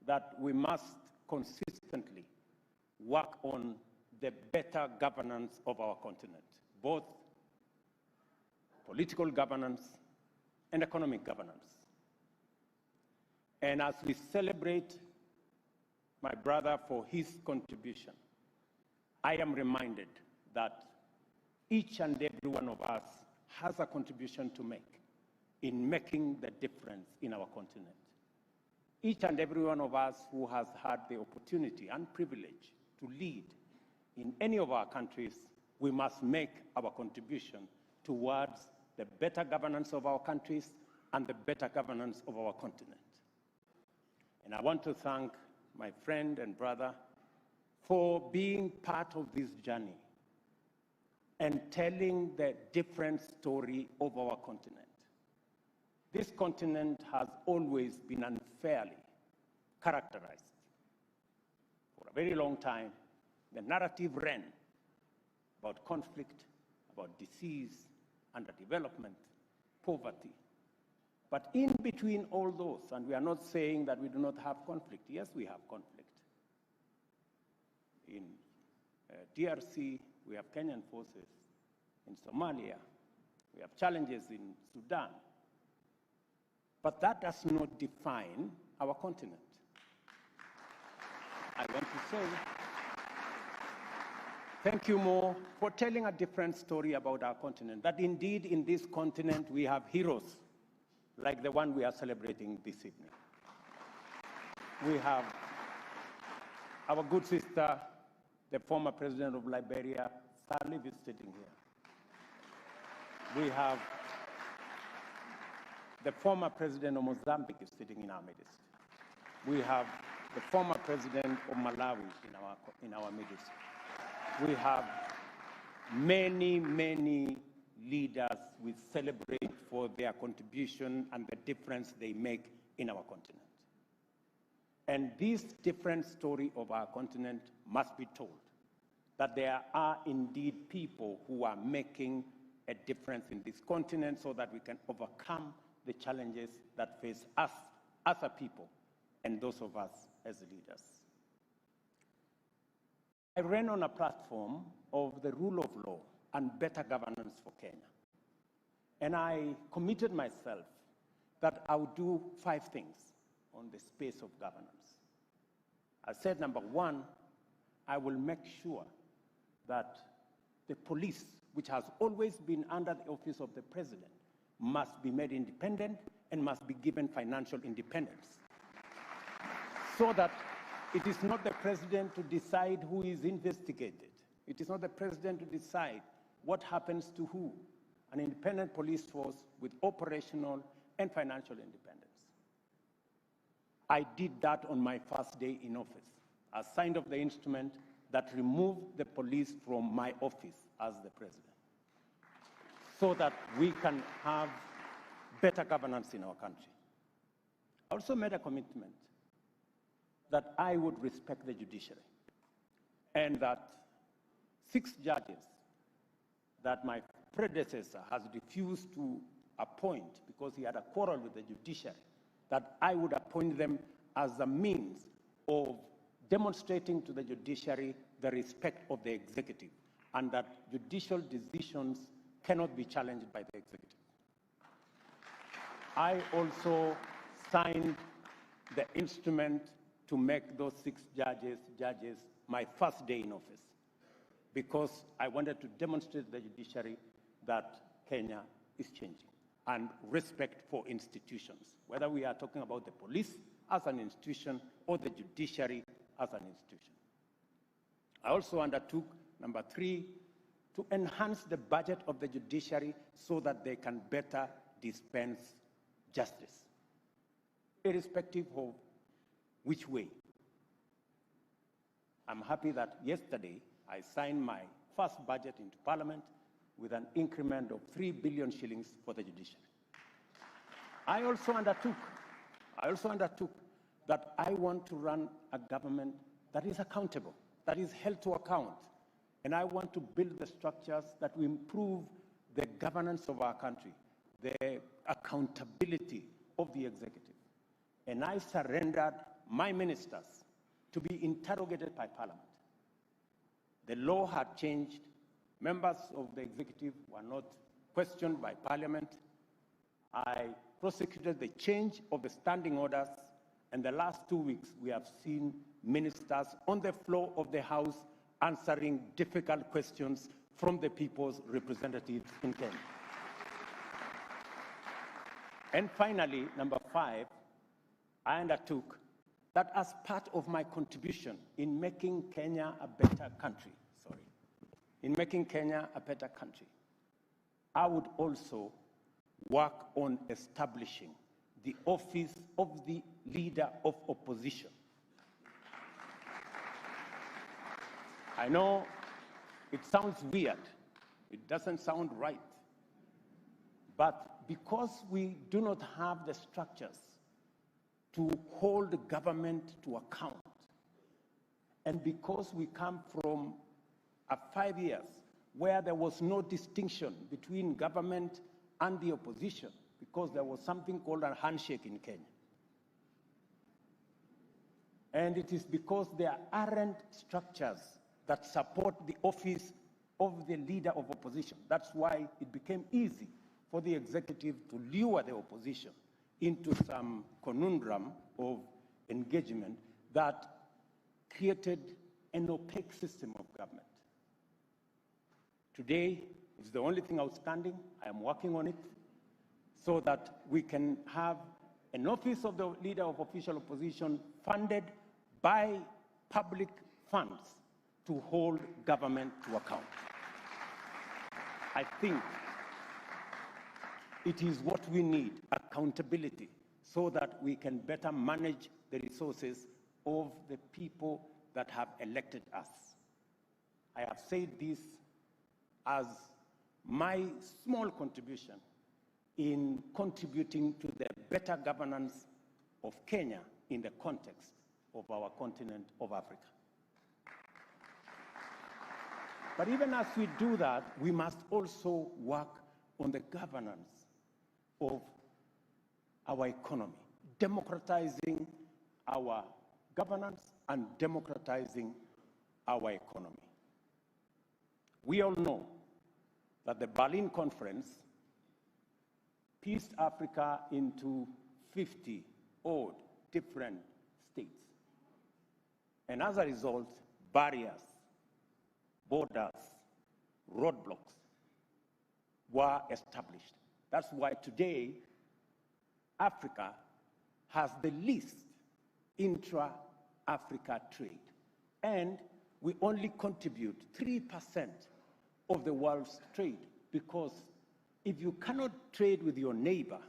that we must consistently work on the better governance of our continent, both political governance and economic governance. And as we celebrate my brother for his contribution, I am reminded that each and every one of us has a contribution to make in making the difference in our continent. Each and every one of us who has had the opportunity and privilege to lead in any of our countries, we must make our contribution towards the better governance of our countries and the better governance of our continent. And I want to thank my friend and brother for being part of this journey and telling the different story of our continent. This continent has always been unfairly characterized. For a very long time, the narrative ran about conflict, about disease, underdevelopment, poverty. But in between all those, and we are not saying that we do not have conflict. Yes, we have conflict. In DRC, we have Kenyan forces. In Somalia, we have challenges in Sudan. But that does not define our continent. I want to say thank you, Mo, for telling a different story about our continent, that indeed in this continent we have heroes like the one we are celebrating this evening. We have our good sister, the former president of Liberia, Salif, is sitting here. We have the former president of Mozambique is sitting in our midst. We have the former president of Malawi in our midst. We have many, many leaders we celebrate for their contribution and the difference they make in our continent. And this different story of our continent must be told, that there are indeed people who are making a difference in this continent so that we can overcome the challenges that face us as a people and those of us as leaders. I ran on a platform of the rule of law and better governance for Kenya. And I committed myself that I would do 5 things on the space of governance. I said, number 1, I will make sure that the police, which has always been under the office of the president, must be made independent and must be given financial independence, so that it is not the president to decide who is investigated. It is not the president to decide what happens to who. An independent police force with operational and financial independence. I did that on my first day in office. I signed off the instrument that removed the police from my office as the president, so that we can have better governance in our country. I also made a commitment that I would respect the judiciary, and that 6 judges that my predecessor has refused to appoint because he had a quarrel with the judiciary, that I would appoint them as a means of demonstrating to the judiciary the respect of the executive, and that judicial decisions cannot be challenged by the executive. I also signed the instrument to make those 6 judges my first day in office, because I wanted to demonstrate to the judiciary that Kenya is changing, and respect for institutions, whether we are talking about the police as an institution or the judiciary as an institution. I also undertook, number 3, to enhance the budget of the judiciary so that they can better dispense justice, irrespective of which way. I'm happy that yesterday I signed my first budget into Parliament with an increment of 3 billion shillings for the judiciary. I also undertook that I want to run a government that is accountable, that is held to account. And I want to build the structures that will improve the governance of our country, the accountability of the executive. And I surrendered my ministers to be interrogated by Parliament. The law had changed. Members of the executive were not questioned by Parliament. I prosecuted the change of the standing orders, and the last 2 weeks we have seen ministers on the floor of the House answering difficult questions from the people's representatives in Kenya. And finally, number 5, I undertook that as part of my contribution in making Kenya a better country, I would also work on establishing the office of the Leader of Opposition. I know it sounds weird, it doesn't sound right, but because we do not have the structures to hold the government to account, and because we come from 5 years where there was no distinction between government and the opposition, because there was something called a handshake in Kenya. And it is because there aren't structures that support the office of the Leader of Opposition. That's why it became easy for the executive to lure the opposition into some conundrum of engagement that created an opaque system of government. Today, it's the only thing outstanding. I am working on it so that we can have an office of the Leader of Official Opposition funded by public funds to hold government to account. I think it is what we need, accountability, so that we can better manage the resources of the people that have elected us. I have said this as my small contribution in contributing to the better governance of Kenya in the context of our continent of Africa. But even as we do that, we must also work on the governance of our economy, democratizing our governance and democratizing our economy. We all know that the Berlin Conference pieced Africa into 50-odd different states. And as a result, barriers, borders, roadblocks were established. That's why today, Africa has the least intra-Africa trade. And we only contribute 3% of the world's trade, because if you cannot trade with your neighbor,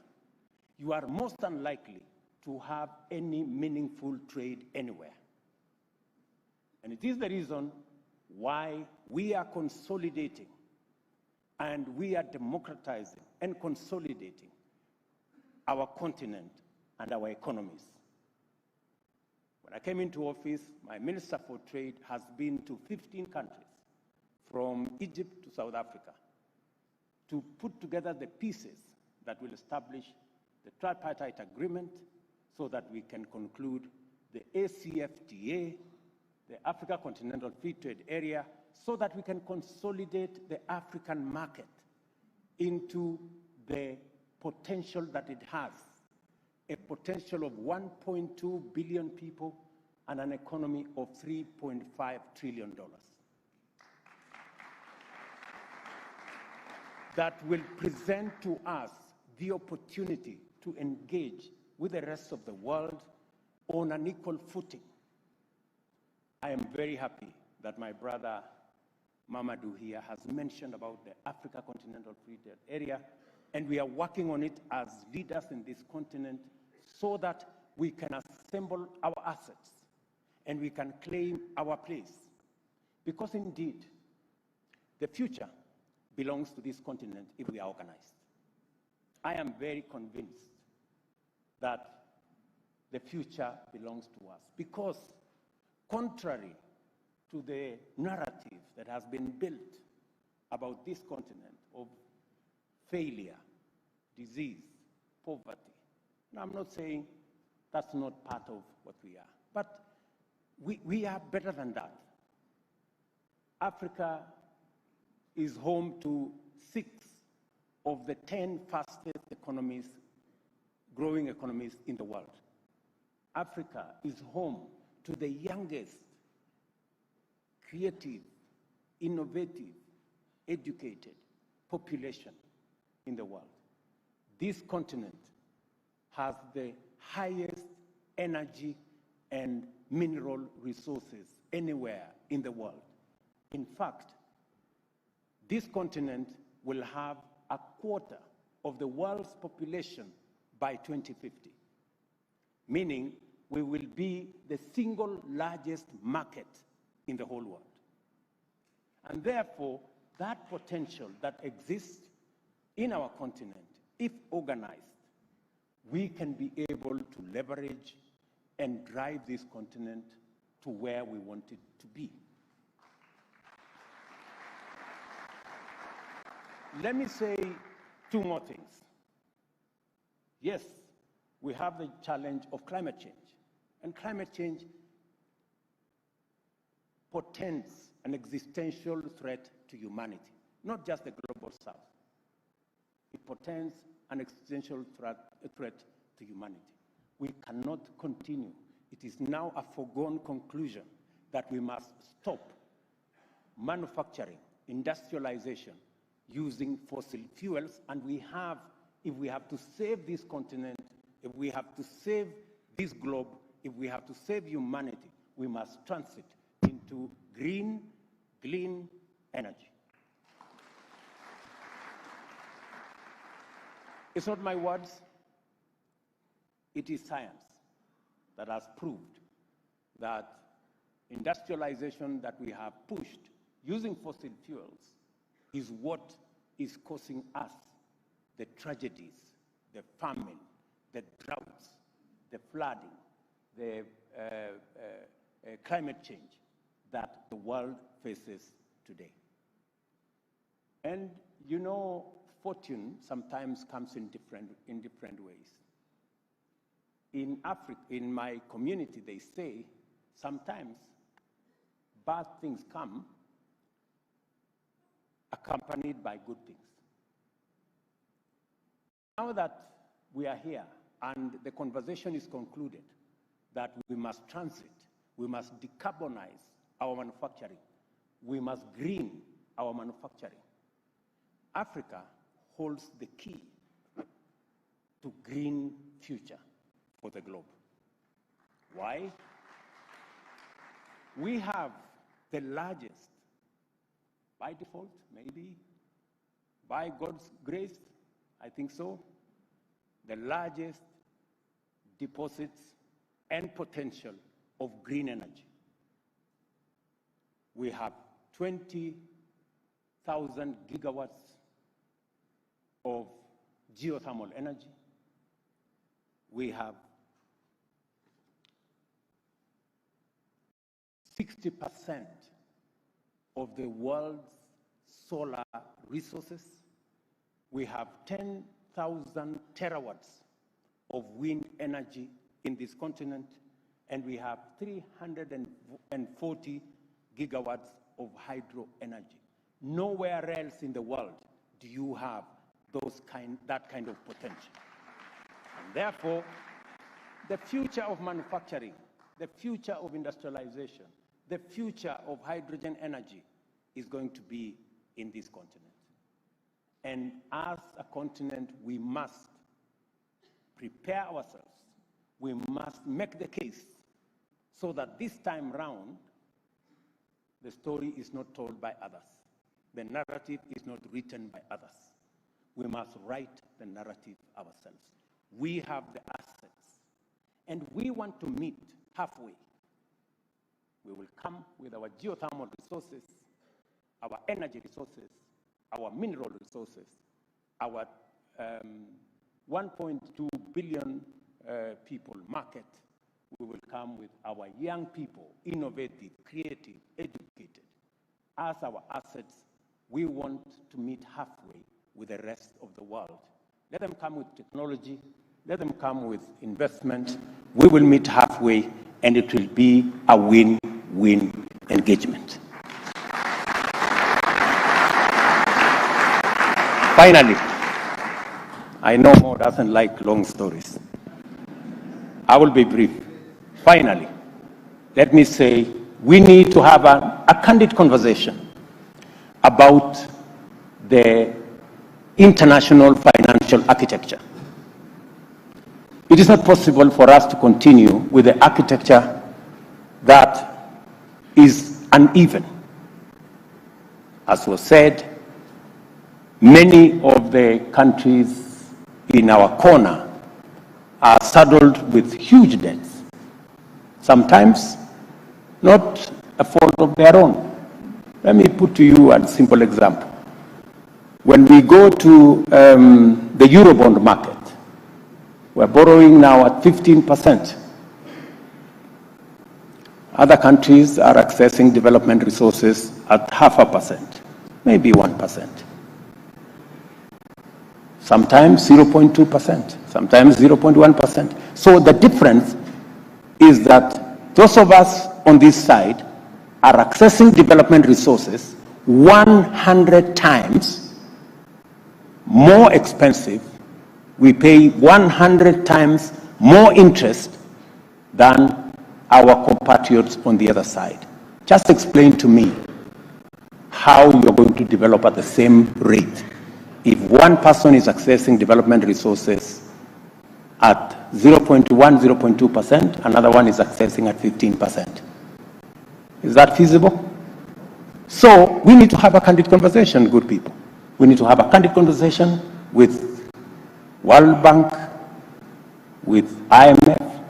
you are most unlikely to have any meaningful trade anywhere. And it is the reason why we are consolidating and we are democratizing and consolidating our continent and our economies. When I came into office, my Minister for Trade has been to 15 countries, from Egypt to South Africa, to put together the pieces that will establish the tripartite agreement so that we can conclude the ACFTA, the Africa Continental Free Trade Area, so that we can consolidate the African market into the potential that it has, a potential of 1.2 billion people and an economy of $3.5 trillion. That will present to us the opportunity to engage with the rest of the world on an equal footing. I am very happy that my brother Mamadou here has mentioned about the Africa Continental Free Trade Area, and we are working on it as leaders in this continent so that we can assemble our assets and we can claim our place. Because indeed, the future belongs to this continent if we are organized. I am very convinced that the future belongs to us because, contrary to the narrative that has been built about this continent of failure, disease, poverty, and I'm not saying that's not part of what we are, but we are better than that. Africa is home to 6 of the 10 fastest economies, growing economies in the world. Africa is home to the youngest, creative, innovative, educated population in the world. This continent has the highest energy and mineral resources anywhere in the world. In fact, this continent will have a quarter of the world's population by 2050, meaning we will be the single largest market in the whole world. And therefore, that potential that exists in our continent, if organized, we can be able to leverage and drive this continent to where we want it to be. Let me say 2 more things. Yes, we have the challenge of climate change. And climate change portends an existential threat to humanity, not just the global south. It portends an existential threat to humanity. We cannot continue. It is now a foregone conclusion that we must stop manufacturing, industrialization, using fossil fuels, and if we have to save this continent, if we have to save this globe, if we have to save humanity, we must transit into green, clean energy. It's not my words. It is science that has proved that industrialization that we have pushed using fossil fuels is what is causing us the tragedies, the famine, the droughts, the flooding, the climate change that the world faces today. And you know, fortune sometimes comes in different ways. In Africa, in my community, they say sometimes bad things come accompanied by good things. Now that we are here and the conversation is concluded that we must transit, we must decarbonize our manufacturing, we must green our manufacturing, Africa holds the key to green future for the globe. Why? We have the largest, by default, maybe, by God's grace, I think so, the largest deposits and potential of green energy. We have 20,000 gigawatts of geothermal energy. We have 60% of the world's solar resources. We have 10,000 terawatts of wind energy in this continent, and we have 340 gigawatts of hydro energy. Nowhere else in the world do you have that kind of potential. And therefore, the future of manufacturing, the future of industrialization, the future of hydrogen energy is going to be in this continent. And as a continent, we must prepare ourselves. We must make the case so that this time round, the story is not told by others. The narrative is not written by others. We must write the narrative ourselves. We have the assets And we want to meet halfway. We will come with our geothermal resources, our energy resources, our mineral resources, our 1.2 billion people market. We will come with our young people, innovative, creative, educated. As our assets, we want to meet halfway with the rest of the world. Let them come with technology, let them come with investment. We will meet halfway, and it will be a win-win engagement. Finally, I know Mo doesn't like long stories. I will be brief. Finally, let me say we need to have a candid conversation about the international financial architecture. It is not possible for us to continue with the architecture that is uneven. As was said, many of the countries in our corner are saddled with huge debts, sometimes not a fault of their own. Let me put to you a simple example. When we go to the Eurobond market, we're borrowing now at 15%. Other countries are accessing development resources at 0.5%, maybe 1%. Sometimes 0.2%, sometimes 0.1%. So the difference is that those of us on this side are accessing development resources 100 times more expensive. We pay 100 times more interest than our compatriots on the other side. Just explain to me how you're going to develop at the same rate if one person is accessing development resources at 0.1, 0.2%, another one is accessing at 15%. Is that feasible? So we need to have a candid conversation, good people. We need to have a candid conversation with World Bank, with IMF,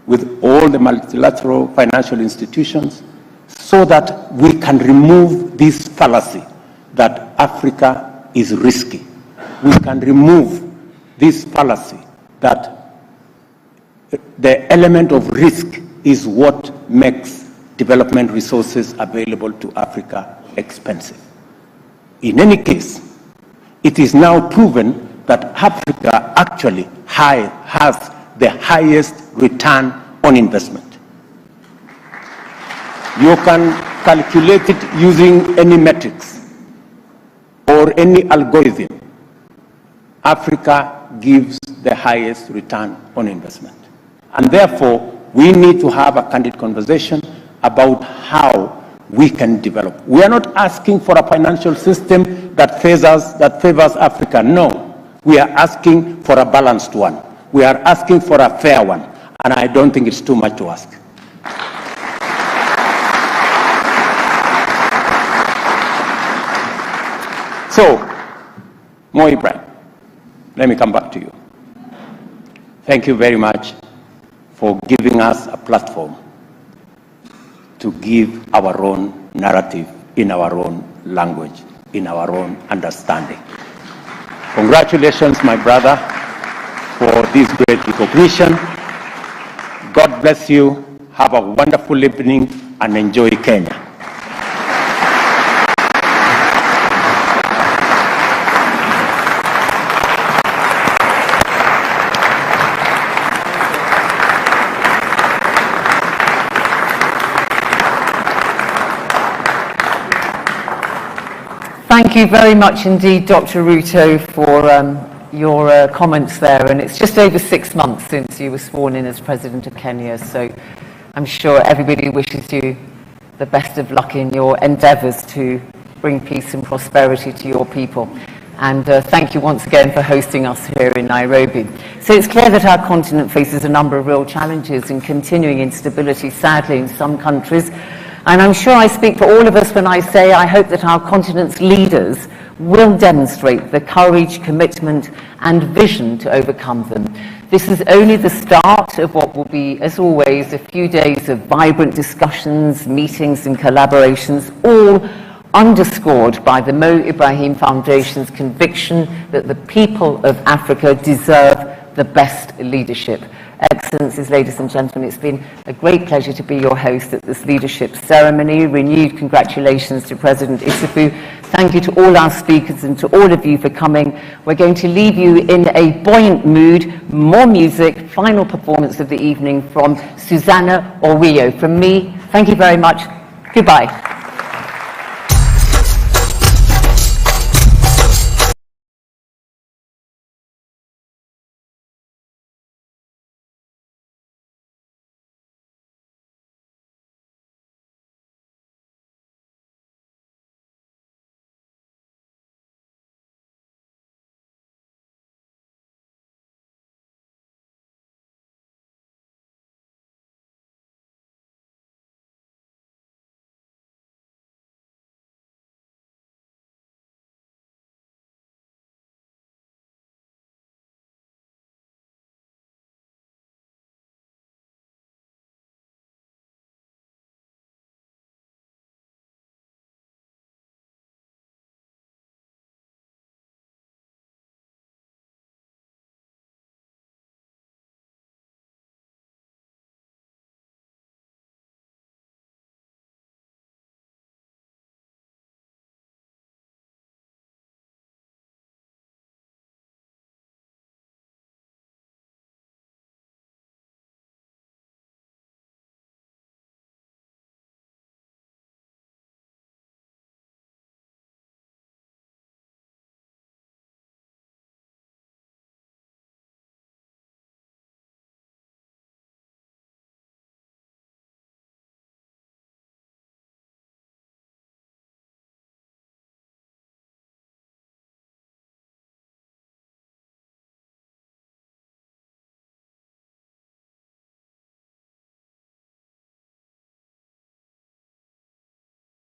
with all the multilateral financial institutions, so that we can remove this fallacy that Africa is risky. We can remove this fallacy that the element of risk is what makes development resources available to Africa expensive. In any case, it is now proven that Africa actually has the highest return on investment. You can calculate it using any metrics or any algorithm. Africa gives the highest return on investment. And therefore, we need to have a candid conversation about how we can develop. We are not asking for a financial system that favors Africa. No. We are asking for a balanced one. We are asking for a fair one. And I don't think it's too much to ask. So, Mo Ibrahim, let me come back to you. Thank you very much for giving us a platform to give our own narrative in our own language, in our own understanding. Congratulations, my brother, for this great recognition. God bless you. Have a wonderful evening and enjoy Kenya. Thank you very much indeed, Dr. Ruto, for your comments there. And it's just over 6 months since you were sworn in as President of Kenya, so I'm sure everybody wishes you the best of luck in your endeavours to bring peace and prosperity to your people. And thank you once again for hosting us here in Nairobi. So it's clear that our continent faces a number of real challenges and continuing instability, sadly, in some countries. And I'm sure I speak for all of us when I say I hope that our continent's leaders will demonstrate the courage, commitment, and vision to overcome them. This is only the start of what will be, as always, a few days of vibrant discussions, meetings, and collaborations, all underscored by the Mo Ibrahim Foundation's conviction that the people of Africa deserve the best leadership. Excellencies, ladies and gentlemen, it's been a great pleasure to be your host at this leadership ceremony. Renewed congratulations to President Issoufou. Thank you to all our speakers and to all of you for coming. We're going to leave you in a buoyant mood. More music, final performance of the evening from Susanna Orio. From me, thank you very much. Goodbye.